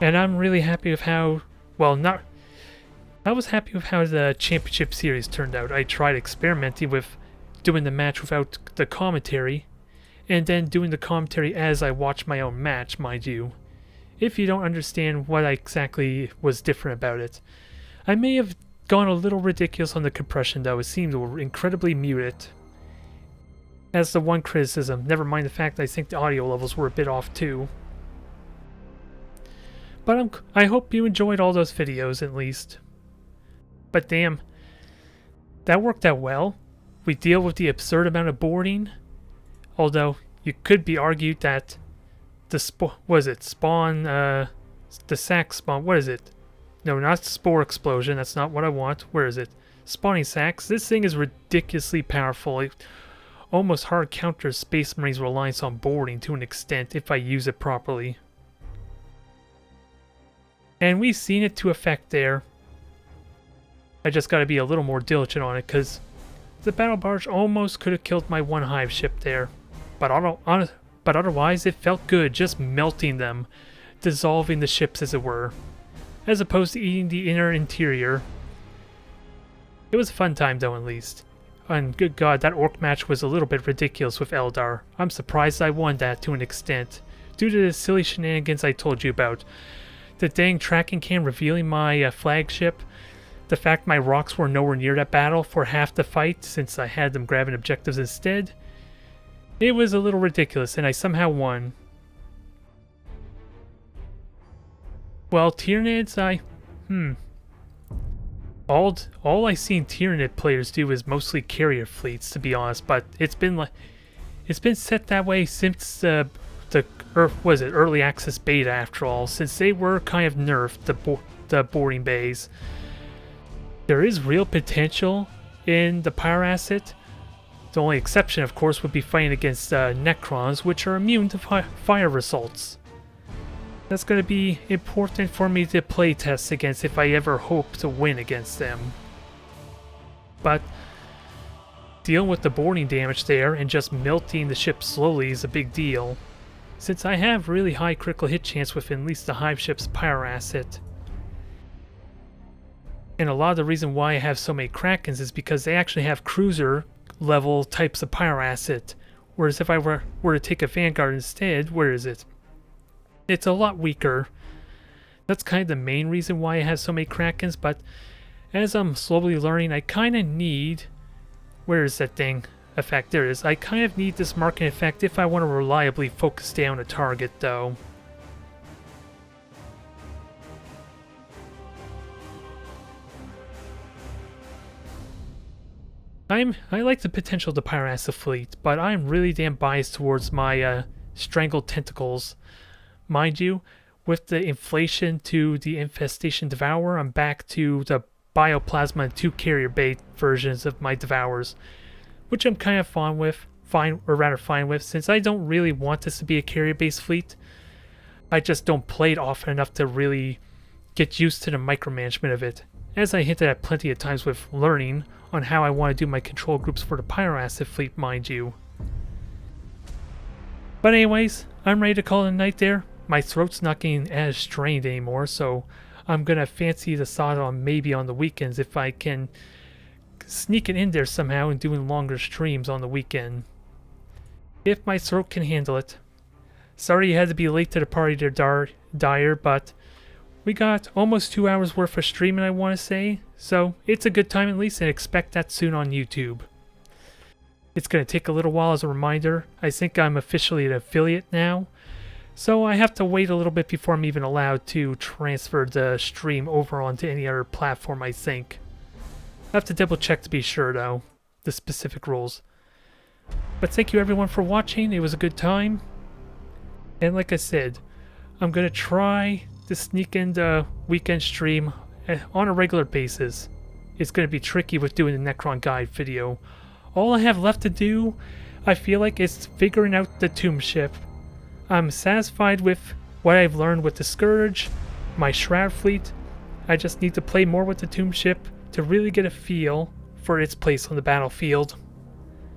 And I'm really happy with how, I was happy with how the championship series turned out. I tried experimenting with doing the match without the commentary, and then doing the commentary as I watched my own match, mind you. If you don't understand what exactly was different about it. I may have gone a little ridiculous on the compression though. It seemed incredibly muted. As the one criticism, never mind the fact I think the audio levels were a bit off too. But I hope you enjoyed all those videos at least. But damn, that worked out well. We deal with the absurd amount of boarding. Although, you could be argued that the sack spawn, what is it? No, not spore explosion, that's not what I want. Where is it? Spawning sacks. This thing is ridiculously powerful. It almost hard counters Space Marine's reliance on boarding to an extent if I use it properly. And we've seen it to effect there. I just gotta be a little more diligent on it, because the battle barge almost could have killed my one hive ship there. But otherwise, it felt good just melting them, dissolving the ships as it were, as opposed to eating the inner interior. It was a fun time though, at least. And good god, that orc match was a little bit ridiculous with Eldar. I'm surprised I won that to an extent, due to the silly shenanigans I told you about. The dang tracking cam revealing my flagship, the fact my rocks were nowhere near that battle for half the fight since I had them grabbing objectives instead. It was a little ridiculous, and I somehow won. Well, Tyranids, all I seen Tyranid players do is mostly carrier fleets, to be honest. But it's been set that way since early access beta, after all, since they were kind of nerfed the boarding bays. There is real potential in the Pyro-Acid. The only exception, of course, would be fighting against Necrons, which are immune to fire results. That's going to be important for me to play test against if I ever hope to win against them. But dealing with the boarding damage there and just melting the ship slowly is a big deal, since I have really high critical hit chance with at least the Hive ship's Pyro-Acid. And a lot of the reason why I have so many Krakens is because they actually have cruiser level types of Pyro-Acid, whereas if I were to take a Vanguard instead, where is it? It's a lot weaker. That's kind of the main reason why I have so many Krakens, but as I'm slowly learning, I kind of need... Where is that thing? Effect, there it is. I kind of need this marking effect if I want to reliably focus down a target, though. I like the potential of the Pyro-Acid fleet, but I'm really damn biased towards my Strangled Tentacles. Mind you, with the inflation to the Infestation Devourer, I'm back to the Bioplasma and 2 Carrier Bay versions of my Devourers, which I'm kind of fine with, since I don't really want this to be a carrier-based fleet. I just don't play it often enough to really get used to the micromanagement of it, as I hinted at plenty of times with learning on how I want to do my control groups for the Pyro-Acid fleet, mind you. But anyways, I'm ready to call it a night there. My throat's not getting as strained anymore, so I'm gonna fancy the thought on maybe on the weekends if I can sneak it in there somehow and doing longer streams on the weekend. If my throat can handle it. Sorry you had to be late to the party there, Dyer, but we got almost 2 hours worth of streaming, I want to say, so it's a good time at least, and expect that soon on YouTube. It's going to take a little while as a reminder. I think I'm officially an affiliate now, so I have to wait a little bit before I'm even allowed to transfer the stream over onto any other platform, I think. I have to double check to be sure, though, the specific rules. But thank you everyone for watching, it was a good time. And like I said, I'm going to try to sneak in the weekend stream on a regular basis. It's going to be tricky with doing the Necron Guide video. All I have left to do, I feel like, is figuring out the Tomb Ship. I'm satisfied with what I've learned with the Scourge, my Shroud fleet. I just need to play more with the Tomb Ship to really get a feel for its place on the battlefield.